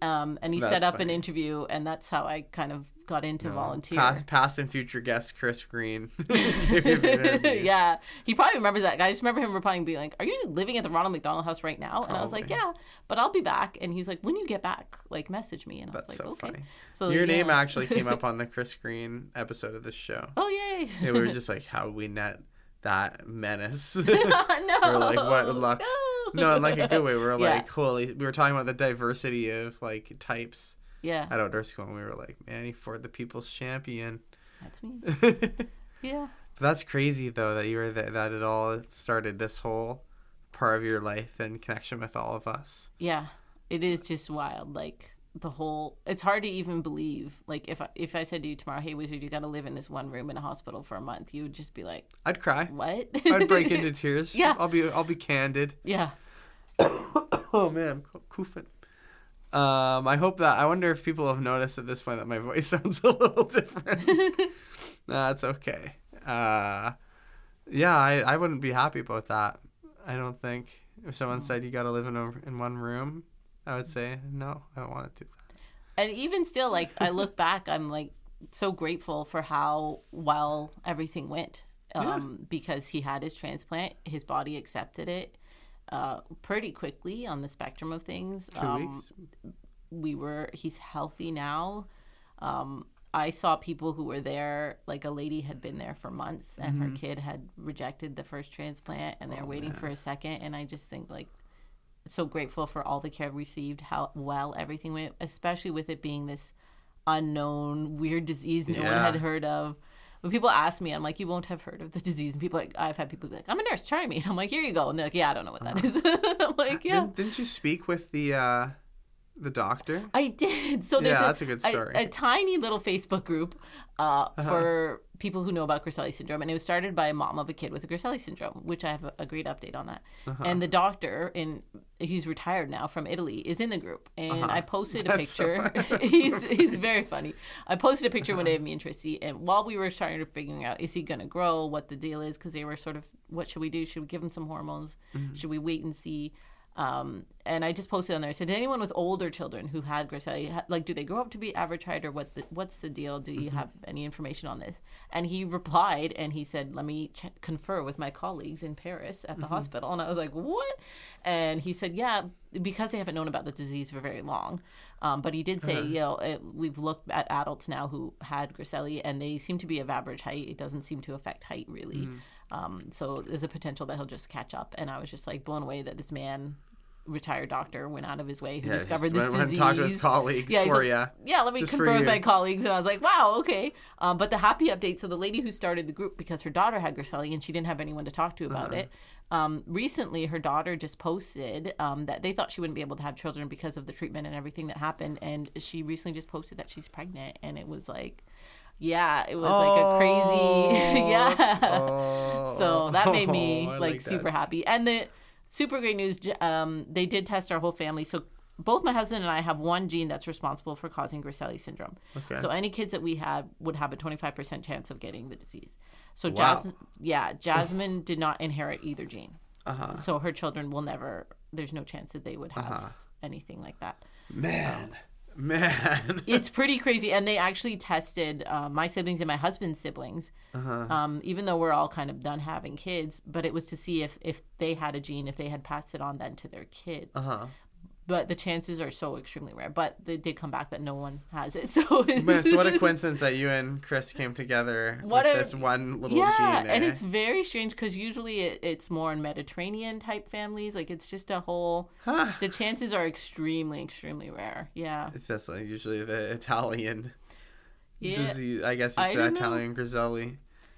And he set up an interview. And that's how I kind of got into volunteer. Past and future guest Chris Green. Yeah, he probably remembers that. I just remember him replying, being like, "Are you living at the Ronald McDonald House right now?" And I was like, "Yeah, but I'll be back." And he's like, "When you get back, like, message me." And I was like, so "Okay." Funny. So your name actually came up on the Chris Green episode of this show. Oh yay! Yeah, we were just like, how we net that menace. No, we're like, what luck? No, in like a good way. We were like, holy. We were talking about the diversity of like types. Yeah. At outdoor school, and we were like, Manny Ford, the people's champion. That's me. Yeah. But that's crazy, though, that you were that it all started, this whole part of your life in connection with all of us. Yeah. It is just wild. Like, the whole... It's hard to even believe. Like, if I said to you tomorrow, hey, Wizard, you got to live in this one room in a hospital for a month, you would just be like... I'd cry. What? I'd break into tears. Yeah. I'll be candid. Yeah. Oh, man. I'm coughing. I wonder if people have noticed at this point that my voice sounds a little different. No, it's okay. Yeah, I wouldn't be happy about that. I don't think. If someone said you got to live in one room, I would say, no, I don't want to do that. And even still, like, I look back, I'm like so grateful for how well everything went. Because he had his transplant, his body accepted it. Pretty quickly on the spectrum of things. 2 weeks. He's healthy now. I saw people who were there, like a lady had been there for months and her kid had rejected the first transplant and they're waiting for a second. And I just think, like, so grateful for all the care received, how well everything went, especially with it being this unknown, weird disease no one had heard of. When people ask me, I'm like, you won't have heard of the disease. And people, like, I've had people be like, I'm a nurse, try me. And I'm like, here you go. And they're like, yeah, I don't know what that is. I'm like, yeah. Didn't you speak with the doctor? I did. So there's that's a good story. A tiny little Facebook group for people who know about Griscelli syndrome. And it was started by a mom of a kid with a Griscelli syndrome, which I have a great update on that. And the doctor, he's retired now from Italy, is in the group. And I posted a picture. So he's very funny. I posted a picture one day of me and Trissy. And while we were starting to figuring out, is he going to grow, what the deal is, because they were sort of, what should we do? Should we give him some hormones? Should we wait and see? And I just posted on there. I said, did anyone with older children who had Griscelli, like, do they grow up to be average height, or what's the deal? Do you have any information on this? And he replied, and he said, let me confer with my colleagues in Paris at the hospital. And I was like, what? And he said, yeah, because they haven't known about the disease for very long. But he did say, we've looked at adults now who had Griscelli, and they seem to be of average height. It doesn't seem to affect height, really. So there's a potential that he'll just catch up. And I was just, like, blown away that this man, retired doctor, went out of his way, who discovered this disease. Went and talked to his colleagues for you. Yeah, let me confirm with my colleagues. And I was like, wow, okay. But the happy update, so the lady who started the group, because her daughter had Griscelli and she didn't have anyone to talk to about it, recently her daughter just posted that they thought she wouldn't be able to have children because of the treatment and everything that happened. And she recently just posted that she's pregnant. And it was like... Yeah, it was like a crazy, So that made me like super happy. And the super great news, they did test our whole family. So both my husband and I have one gene that's responsible for causing Griscelli syndrome. Okay. So any kids that we had would have a 25% chance of getting the disease. So Wow. Jasmine did not inherit either gene. Uh-huh. So her children will never, there's no chance that they would have anything like that. Man. It's pretty crazy. And they actually tested my siblings and my husband's siblings, even though we're all kind of done having kids, but it was to see if they had a gene, if they had passed it on then to their kids. But the chances are so extremely rare. But they did come back that no one has it. So what a coincidence that you and Chris came together with this one little gene. Yeah, and it's very strange because usually it's more in Mediterranean type families. Like it's just a whole. The chances are extremely, extremely rare. Yeah. It's just like usually the Italian disease. I guess it's the Italian Griscelli.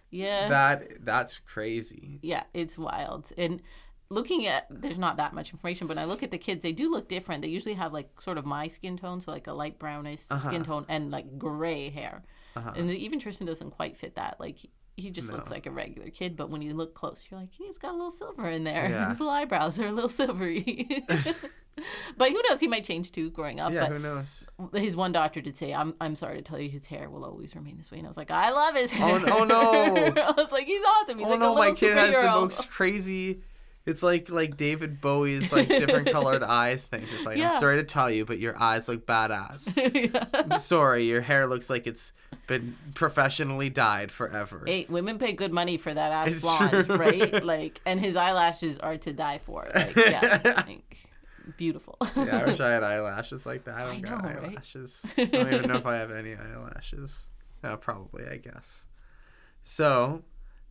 Yeah. That's crazy. Yeah, it's wild. And looking at, there's not that much information, but I look at the kids, they do look different. They usually have like sort of my skin tone, so like a light brownish skin tone and like gray hair. And even Tristan doesn't quite fit that. Like he just looks like a regular kid, but when you look close, you're like, he's got a little silver in there. Yeah. His little eyebrows are a little silvery. But who knows? He might change too growing up. Yeah, but who knows? His one doctor did say, I'm sorry to tell you, his hair will always remain this way. And I was like, I love his hair. Oh no. I was like, he's awesome. He's like a little my kid superhero. has the most crazy. It's like David Bowie's like different colored eyes thing. It's like, I'm sorry to tell you, but your eyes look badass. I'm sorry, your hair looks like it's been professionally dyed forever. Hey, women pay good money for that ass blonde, right? Like, and his eyelashes are to die for. Like, like, beautiful. Yeah, I wish I had eyelashes like that. I don't got eyelashes. Right? I don't even know if I have any eyelashes. Probably, I guess. So,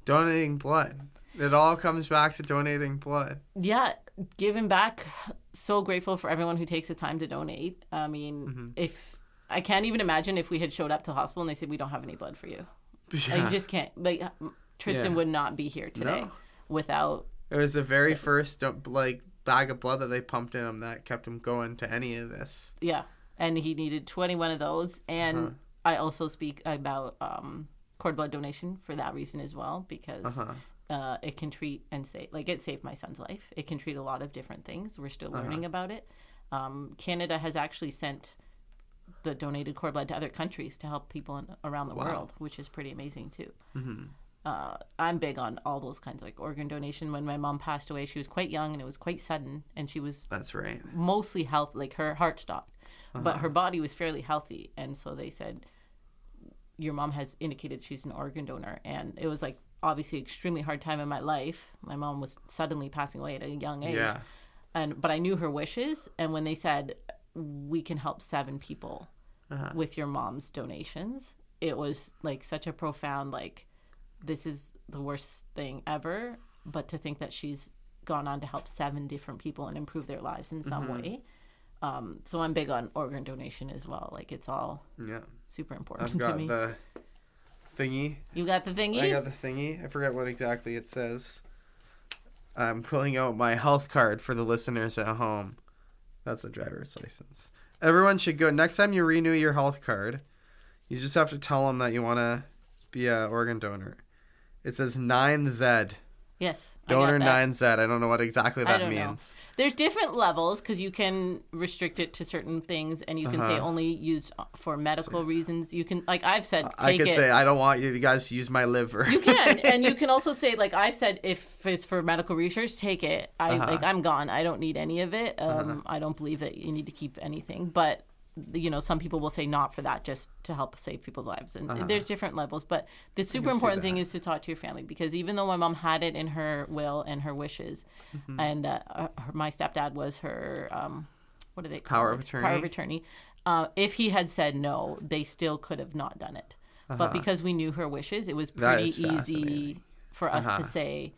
donating blood. It all comes back to donating blood. Yeah, giving back. So grateful for everyone who takes the time to donate. I mean, if I can't even imagine if we had showed up to the hospital and they said we don't have any blood for you. Yeah. Like, you just can't. Like Tristan would not be here today without. It was the very first bag of blood that they pumped in him that kept him going to any of this. Yeah, and he needed 21 of those, and I also speak about cord blood donation for that reason as well because. It can treat and save, like it saved my son's life. It can treat a lot of different things. We're still learning about it. Canada has actually sent the donated cord blood to other countries to help people around the world, which is pretty amazing too. I'm big on all those kinds of like organ donation. When my mom passed away, she was quite young and it was quite sudden, and she was mostly healthy, like her heart stopped, but her body was fairly healthy, and so they said, your mom has indicated she's an organ donor, and it was like obviously extremely hard time in my life. My mom was suddenly passing away at a young age. But I knew her wishes, and when they said we can help 7 people with your mom's donations, it was like such a profound, like, this is the worst thing ever, but to think that she's gone on to help 7 different people and improve their lives in some way. So I'm big on organ donation as well. Like, it's all super important to me. I've got the thingy. You got the thingy? I got the thingy. I forget what exactly it says. I'm pulling out my health card for the listeners at home. That's a driver's license. Everyone should go. Next time you renew your health card, you just have to tell them that you want to be an organ donor. It says 9Z. Yes. Donor 9Z. I don't know what exactly that means. There's different levels because you can restrict it to certain things, and you can say only used for medical reasons. You can, like I've said, I could say I don't want you guys to use my liver. You can, and you can also say, like I've said, if it's for medical research, take it. I'm gone. I don't need any of it. I don't believe that you need to keep anything, but. Some people will say not for that, just to help save people's lives. And there's different levels. But the super important thing is to talk to your family, because even though my mom had it in her will and her wishes, and my stepdad was her, what do they call Power of attorney. Power of attorney. If he had said no, they still could have not done it. But because we knew her wishes, it was pretty easy for us to say,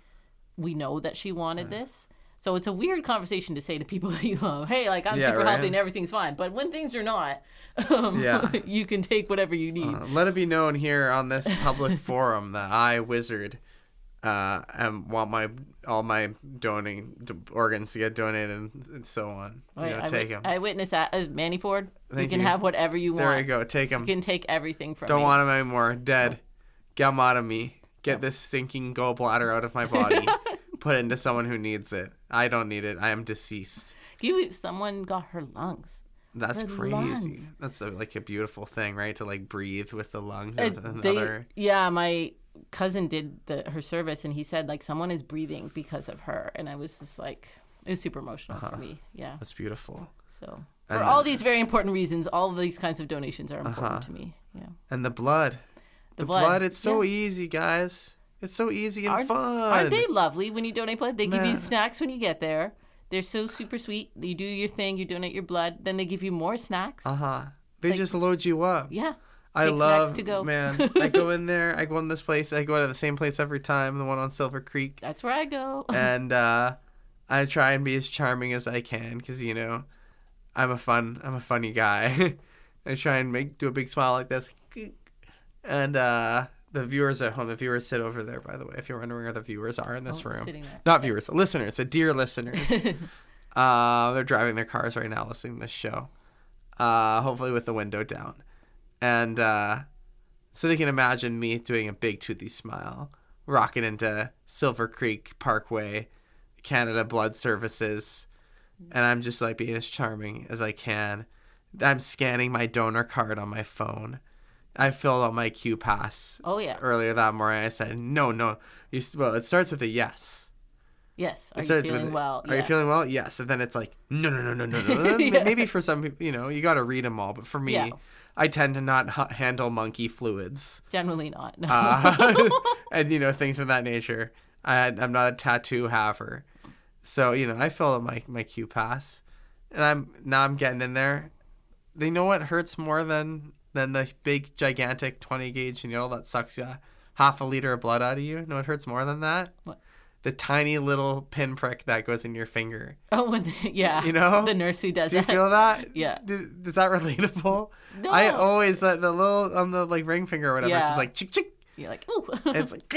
we know that she wanted this. So it's a weird conversation to say to people that you love, hey, like, I'm super healthy and everything's fine. But when things are not, you can take whatever you need. Let it be known here on this public forum that I, Wizard, and want all my organs to get donated and so on. Take them. I witness that as Manny Ford. You can have whatever you want. There you go. Take them. You can take everything from me. Don't want them anymore. Dead. Get them out of me. Get this stinking gallbladder out of my body. Put it into someone who needs it. I don't need it. I am deceased. Someone got her lungs. That's crazy. Lungs. That's like a beautiful thing, right? To like breathe with the lungs of another. Yeah, my cousin did her service, and he said like someone is breathing because of her, and I was just like, it was super emotional for me. Yeah, that's beautiful. So for all these very important reasons, all of these kinds of donations are important to me. Yeah, and the blood. The blood, it's so easy, guys. It's so easy and fun. Aren't they lovely when you donate blood? They give you snacks when you get there. They're so super sweet. You do your thing, you donate your blood, then they give you more snacks. They just load you up. Yeah. I love, to go. Man, I go in there, I go in this place, I go to the same place every time, the one on Silver Creek. That's where I go. And I try and be as charming as I can because, you know, I'm a funny guy. I try and do a big smile like this. And the viewers at home, the viewers sit over there, by the way, if you're wondering where the viewers are in this room. Not viewers, listeners, dear listeners. They're driving their cars right now listening to this show, hopefully with the window down. And so they can imagine me doing a big toothy smile, rocking into Silver Creek Parkway, Canada Blood Services, and I'm just like being as charming as I can. I'm scanning my donor card on my phone. I filled out my Q pass. Oh yeah. Earlier that morning, I said no. Well, it starts with a yes. Yes. Are you feeling well? Are you feeling well? Yes. And then it's like no. Yeah. Maybe for some people, you know, you got to read them all. But for me, I tend to not handle monkey fluids. Generally not. No. And you know, things of that nature. I'm not a tattoo haver, so you know, I filled out my Q pass, and I'm getting in there. You know what hurts more than the big gigantic 20 gauge needle that sucks you half a liter of blood out of you? You know what hurts more than that? What? The tiny little pinprick that goes in your finger. Oh, yeah. You know? The nurse who does that. Do you feel that? Yeah. Is that relatable? No. I always, the little, on the like ring finger or whatever, it's just like, chick, chick. You're like, ooh. And it's like,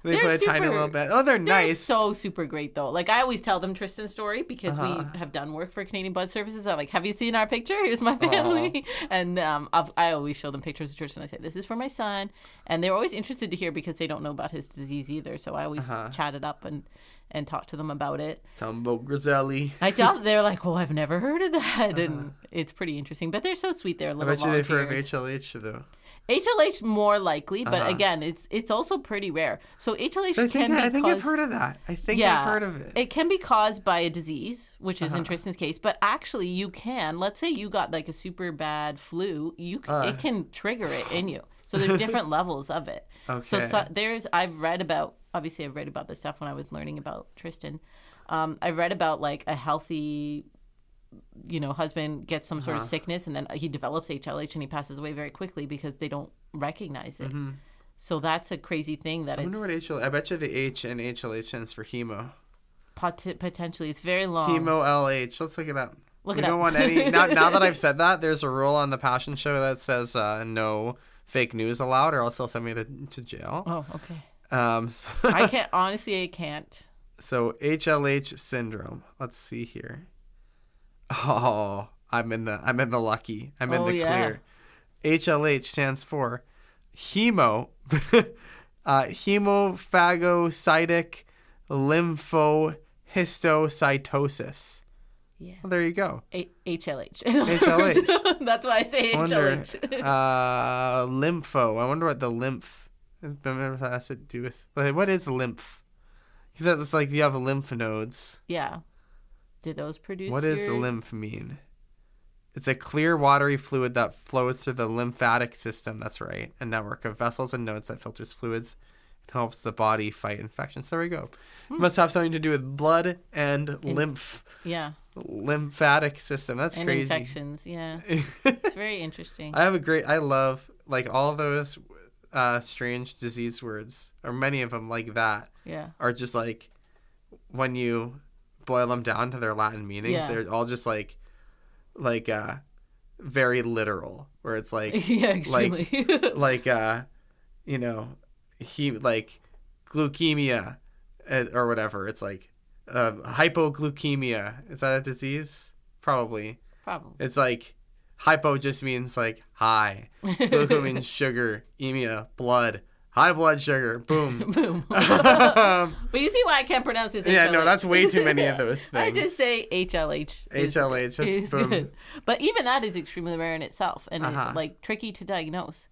they put a tiny little bit. Oh, they're nice. They're so super great, though. Like, I always tell them Tristan's story because we have done work for Canadian Blood Services. I'm like, have you seen our picture? Here's my family. And I always show them pictures of Tristan. I say, this is for my son. And they're always interested to hear because they don't know about his disease either. So I always chat it up and talk to them about it. Tell them about Griselli. I tell them, they're like, well, I've never heard of that. And it's pretty interesting. But they're so sweet. They're little volunteers. I bet you they've heard of HLH, though. HLH more likely, but again, it's also pretty rare. So HLH I think I've heard of that. I've heard of it. It can be caused by a disease, which is in Tristan's case, but actually you can. Let's say you got like a super bad flu, it can trigger it in you. So there's different levels of it. Okay. So I've read about this stuff when I was learning about Tristan. I read about like a healthy, you know, husband gets some sort of sickness and then he develops HLH and he passes away very quickly because they don't recognize it. So that's a crazy thing that I wonder what HLH. I bet you the H in HLH stands for hemo. Potentially, it's very long. Hemo LH. Let's look it up. We don't want any. Now that I've said that, there's a rule on the Passion Show that says no fake news allowed, or else they'll send me to jail. Oh, okay. So I can't. Honestly, I can't. So HLH syndrome. Let's see here. Oh, I'm in the lucky. I'm in the clear. HLH stands for hemophagocytic lymphohistiocytosis. Yeah. Well, there you go. HLH. HLH. That's why I say HLH. Lympho. I wonder what the lymph has to do with. What is lymph? Because it's like you have lymph nodes. Yeah. Do those produce? What does lymph mean? It's a clear, watery fluid that flows through the lymphatic system. That's right. A network of vessels and nodes that filters fluids and helps the body fight infections. There we go. It must have something to do with blood and lymph. Yeah. Lymphatic system. That's and crazy. Infections. Yeah. It's very interesting. I love like all those strange disease words, or many of them like that. Yeah. Are just like when you boil them down to their Latin meanings, they're all just like very literal, where it's like extremely. like you know, like glucemia or whatever. It's like hypoglucemia. Is that a disease? Probably. It's like hypo just means like high. Gluco means sugar. Emia, blood. high blood sugar. Boom. Boom. But you see why I can't pronounce this. Yeah, no, that's way too many of those things. I just say HLH. HLH, that's boom. Good. But even that is extremely rare in itself and like tricky to diagnose.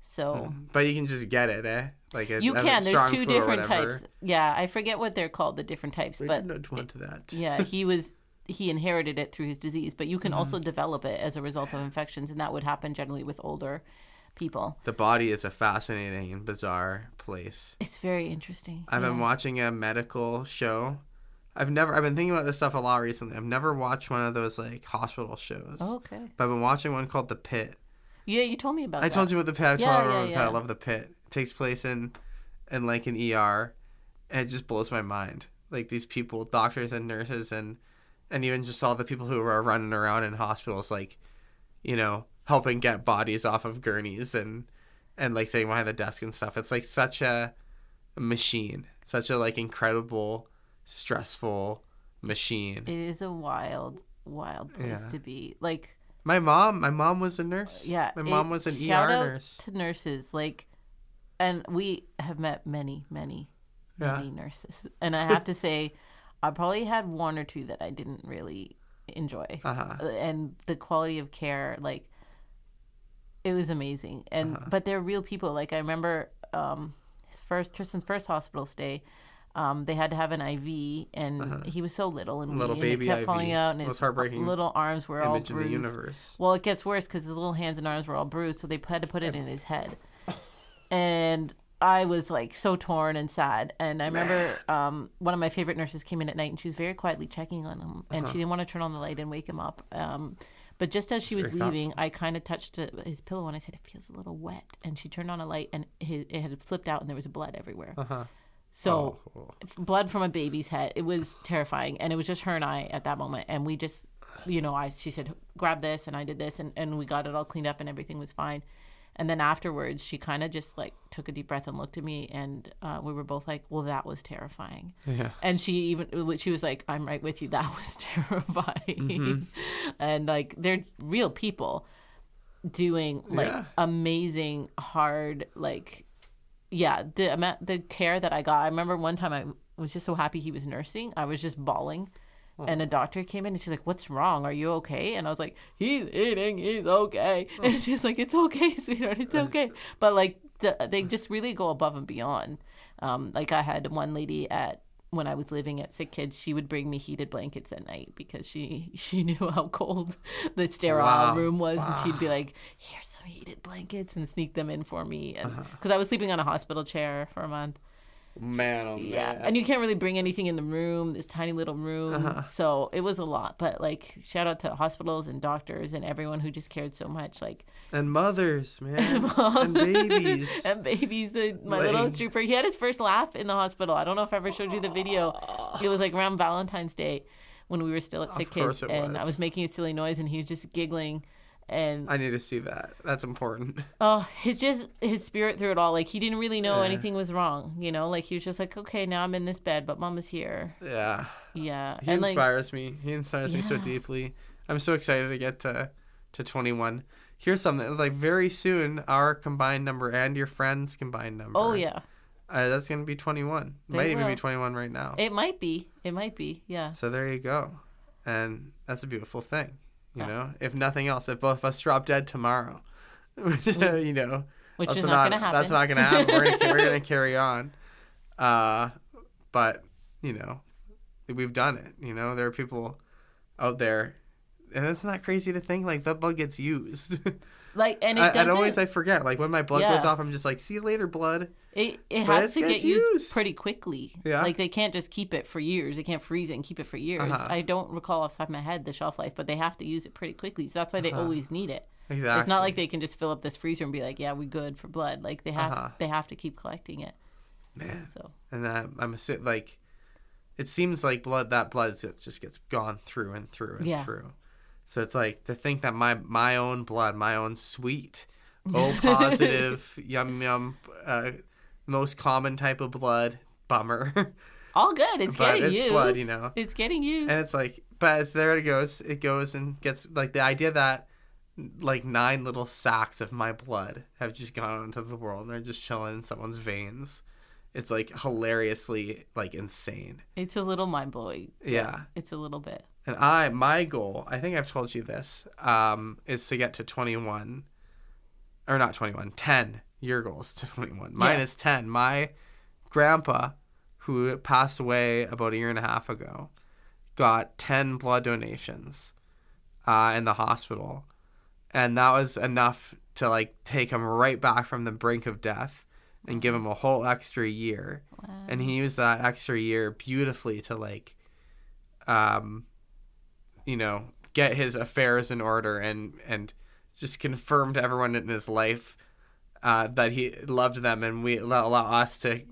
So. But you can just get it, eh? Like you can. There's 2 different types. Yeah, I forget what they're called, the different types. But to that. Yeah, he inherited it through his disease, but you can also develop it as a result of infections, and that would happen generally with older people. The body is a fascinating and bizarre place. It's very interesting. I've been watching a medical show. I've been thinking about this stuff a lot recently. I've never watched one of those like hospital shows. Oh, okay. But I've been watching one called The Pit. Yeah, you told me about that. I told you about The Pit. I told everyone about The Pit. I love The Pit. It takes place in like an ER, and it just blows my mind. Like these people, doctors and nurses, and even just all the people who are running around in hospitals, like, you know, helping get bodies off of gurneys and like sitting behind the desk and stuff. It's like such a machine, such a like incredible, stressful machine. It is a wild place to be. Like my mom was a nurse. Yeah, my mom was an ER nurse. To nurses, like, and we have met many nurses, and I have to say, I probably had 1 or 2 that I didn't really enjoy, and the quality of care, like, it was amazing. And but they're real people. Like I remember Tristan's first hospital stay. They had to have an IV, and he was so little and little baby and it kept IV. Falling out, and his little arms were all bruised. In the universe. Well, it gets worse because his little hands and arms were all bruised, so they had to put it in his head. And I was like so torn and sad. And I remember one of my favorite nurses came in at night, and she was very quietly checking on him, and she didn't want to turn on the light and wake him up. But just as she was leaving, I kind of touched his pillow, and I said, "It feels a little wet." And she turned on a light, and it had slipped out, and there was blood everywhere. So blood from a baby's head. It was terrifying, and it was just her and I at that moment. And we just, you know, she said, "Grab this," and I did this, and we got it all cleaned up, and everything was fine. And then afterwards, she kind of just like took a deep breath and looked at me, and we were both like, "Well, that was terrifying." Yeah. And she was like, "I'm right with you. That was terrifying." And like, they're real people doing like amazing, hard, like, the care that I got. I remember one time I was just so happy he was nursing. I was just bawling. And a doctor came in, and she's like, "What's wrong? Are you okay?" And I was like, "He's eating. He's okay." And she's like, "It's okay, sweetheart. It's okay." But like, they just really go above and beyond. Like I had one lady when I was living at Sick Kids, she would bring me heated blankets at night because she knew how cold the sterile room was. And she'd be like, "Here's some heated blankets," and sneak them in for me. And because I was sleeping on a hospital chair for a month. Man, oh man. And you can't really bring anything in the room, this tiny little room. So it was a lot. But like, shout out to hospitals and doctors and everyone who just cared so much. Like, and mothers, man. And babies. And babies. My little trooper, he had his first laugh in the hospital. I don't know if I ever showed you the video. It was like around Valentine's Day when we were still at Sick Kids. And I was making a silly noise, and he was just giggling. And I need to see that. That's important. Oh, it's just his spirit through it all. Like, he didn't really know anything was wrong, you know? Like, he was just like, "Okay, now I'm in this bed, but Mama's here." Yeah. Yeah. He inspires me. He inspires me so deeply. I'm so excited to get to 21. Here's something. Like, very soon, our combined number and your friend's combined number. Oh, yeah. That's going to be 21. Might even be 21 right now. It might be, yeah. So there you go. And that's a beautiful thing. You know, if nothing else, if both of us drop dead tomorrow, you know, which is not going to happen. That's not going to happen. We're going to carry on. But, you know, we've done it. You know, there are people out there, and it's not crazy to think like that blood gets used. Like, and I forget. Like, when my blood goes off, I'm just like, "See you later, blood." It has to get used pretty quickly. Yeah. Like, they can't just keep it for years. They can't freeze it and keep it for years. I don't recall off the top of my head the shelf life, but they have to use it pretty quickly. So that's why they always need it. Exactly. It's not like they can just fill up this freezer and be like, "Yeah, we good for blood." Like, they have to keep collecting it. Man. So. And I'm assuming, like, it seems like that blood just gets gone through and through and through. So it's like to think that my own blood, my own sweet, O positive, yum, most common type of blood, bummer. All good. It's getting used. But it's blood, you know. It's getting used. And it's like, but there it goes. It goes and gets, like, the idea that like 9 little sacks of my blood have just gone into the world, and they're just chilling in someone's veins. It's like hilariously like insane. It's a little mind blowing. Yeah, it's a little bit. And my goal, I think I've told you this, is to get to 21, or not 21, 10. Your goal's to 21. Mine is 10. My grandpa, who passed away about 1.5 years ago, got 10 blood donations in the hospital. And that was enough to like take him right back from the brink of death and give him a whole extra year. Wow. And he used that extra year beautifully to like, get his affairs in order and just confirm to everyone in his life that he loved them, and we allow us to,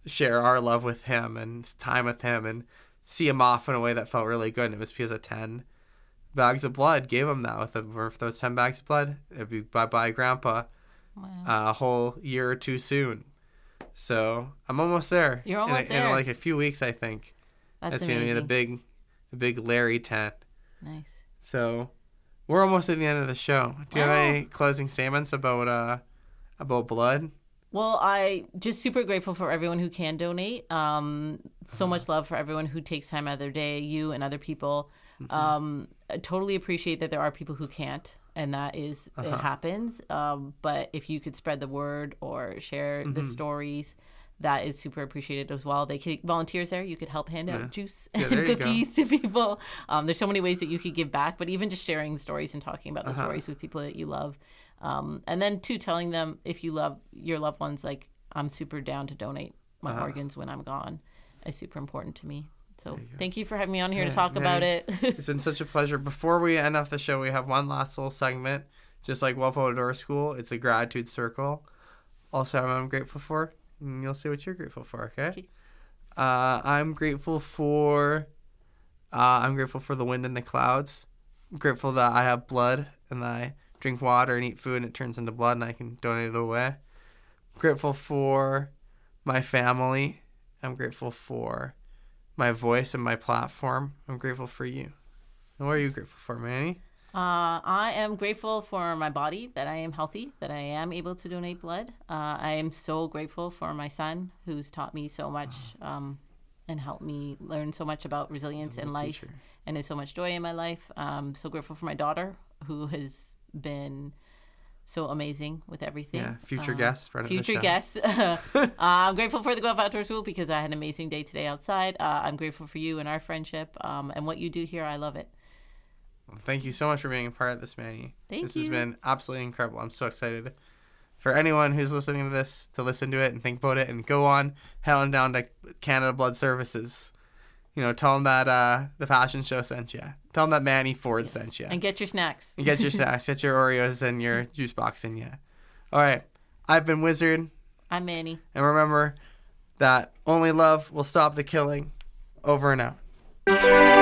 share our love with him and time with him and see him off in a way that felt really good. And it was because of 10 bags of blood gave him that. With those 10 bags of blood, it'd be bye-bye, Grandpa. Wow. A whole year or two soon. So I'm almost there. You're almost there. In like a few weeks, I think. That's going to be the big Larry 10. Nice. So we're almost at the end of the show. Do you have any closing statements about blood? Well, I just super grateful for everyone who can donate. So much love for everyone who takes time out of their day, you and other people. I totally appreciate that there are people who can't, and that is, it happens. But if you could spread the word or share the stories, that is super appreciated as well. They could, volunteers there, you could help hand out juice and cookies to people. There's so many ways that you could give back, but even just sharing stories and talking about the stories with people that you love. And then too, telling them if you love your loved ones, like, I'm super down to donate my organs when I'm gone, is super important to me. So thank you for having me on here to talk about it. It's been such a pleasure. Before we end off the show, we have one last little segment, just like Wolf Outdoor School. It's a gratitude circle. Also, I'm grateful for, and you'll see what you're grateful for. Okay. I'm grateful for the wind and the clouds. I'm grateful that I have blood and that I drink water and eat food and it turns into blood and I can donate it away. I'm grateful for my family. I'm grateful for my voice and my platform. I'm grateful for you. And what are you grateful for, Manny? I am grateful for my body, that I am healthy, that I am able to donate blood. I am so grateful for my son, who's taught me so much and helped me learn so much about resilience in life and there's so much joy in my life. I'm so grateful for my daughter, who has been so amazing with everything. Yeah, future guest, friend of the show. Future guest. I'm grateful for the Guelph Outdoor School because I had an amazing day today outside. I'm grateful for you and our friendship and what you do here. I love it. Well, thank you so much for being a part of this, Manny. This has been absolutely incredible. I'm so excited for anyone who's listening to this to listen to it and think about it and go on, head on down to Canada Blood Services. Tell them that the fashion show sent you. Tell them that Manny Ford sent you. And get your snacks. And get your snacks. Get your Oreos and your juice box in you. All right. I've been Wizard. I'm Manny. And remember that only love will stop the killing. Over and out.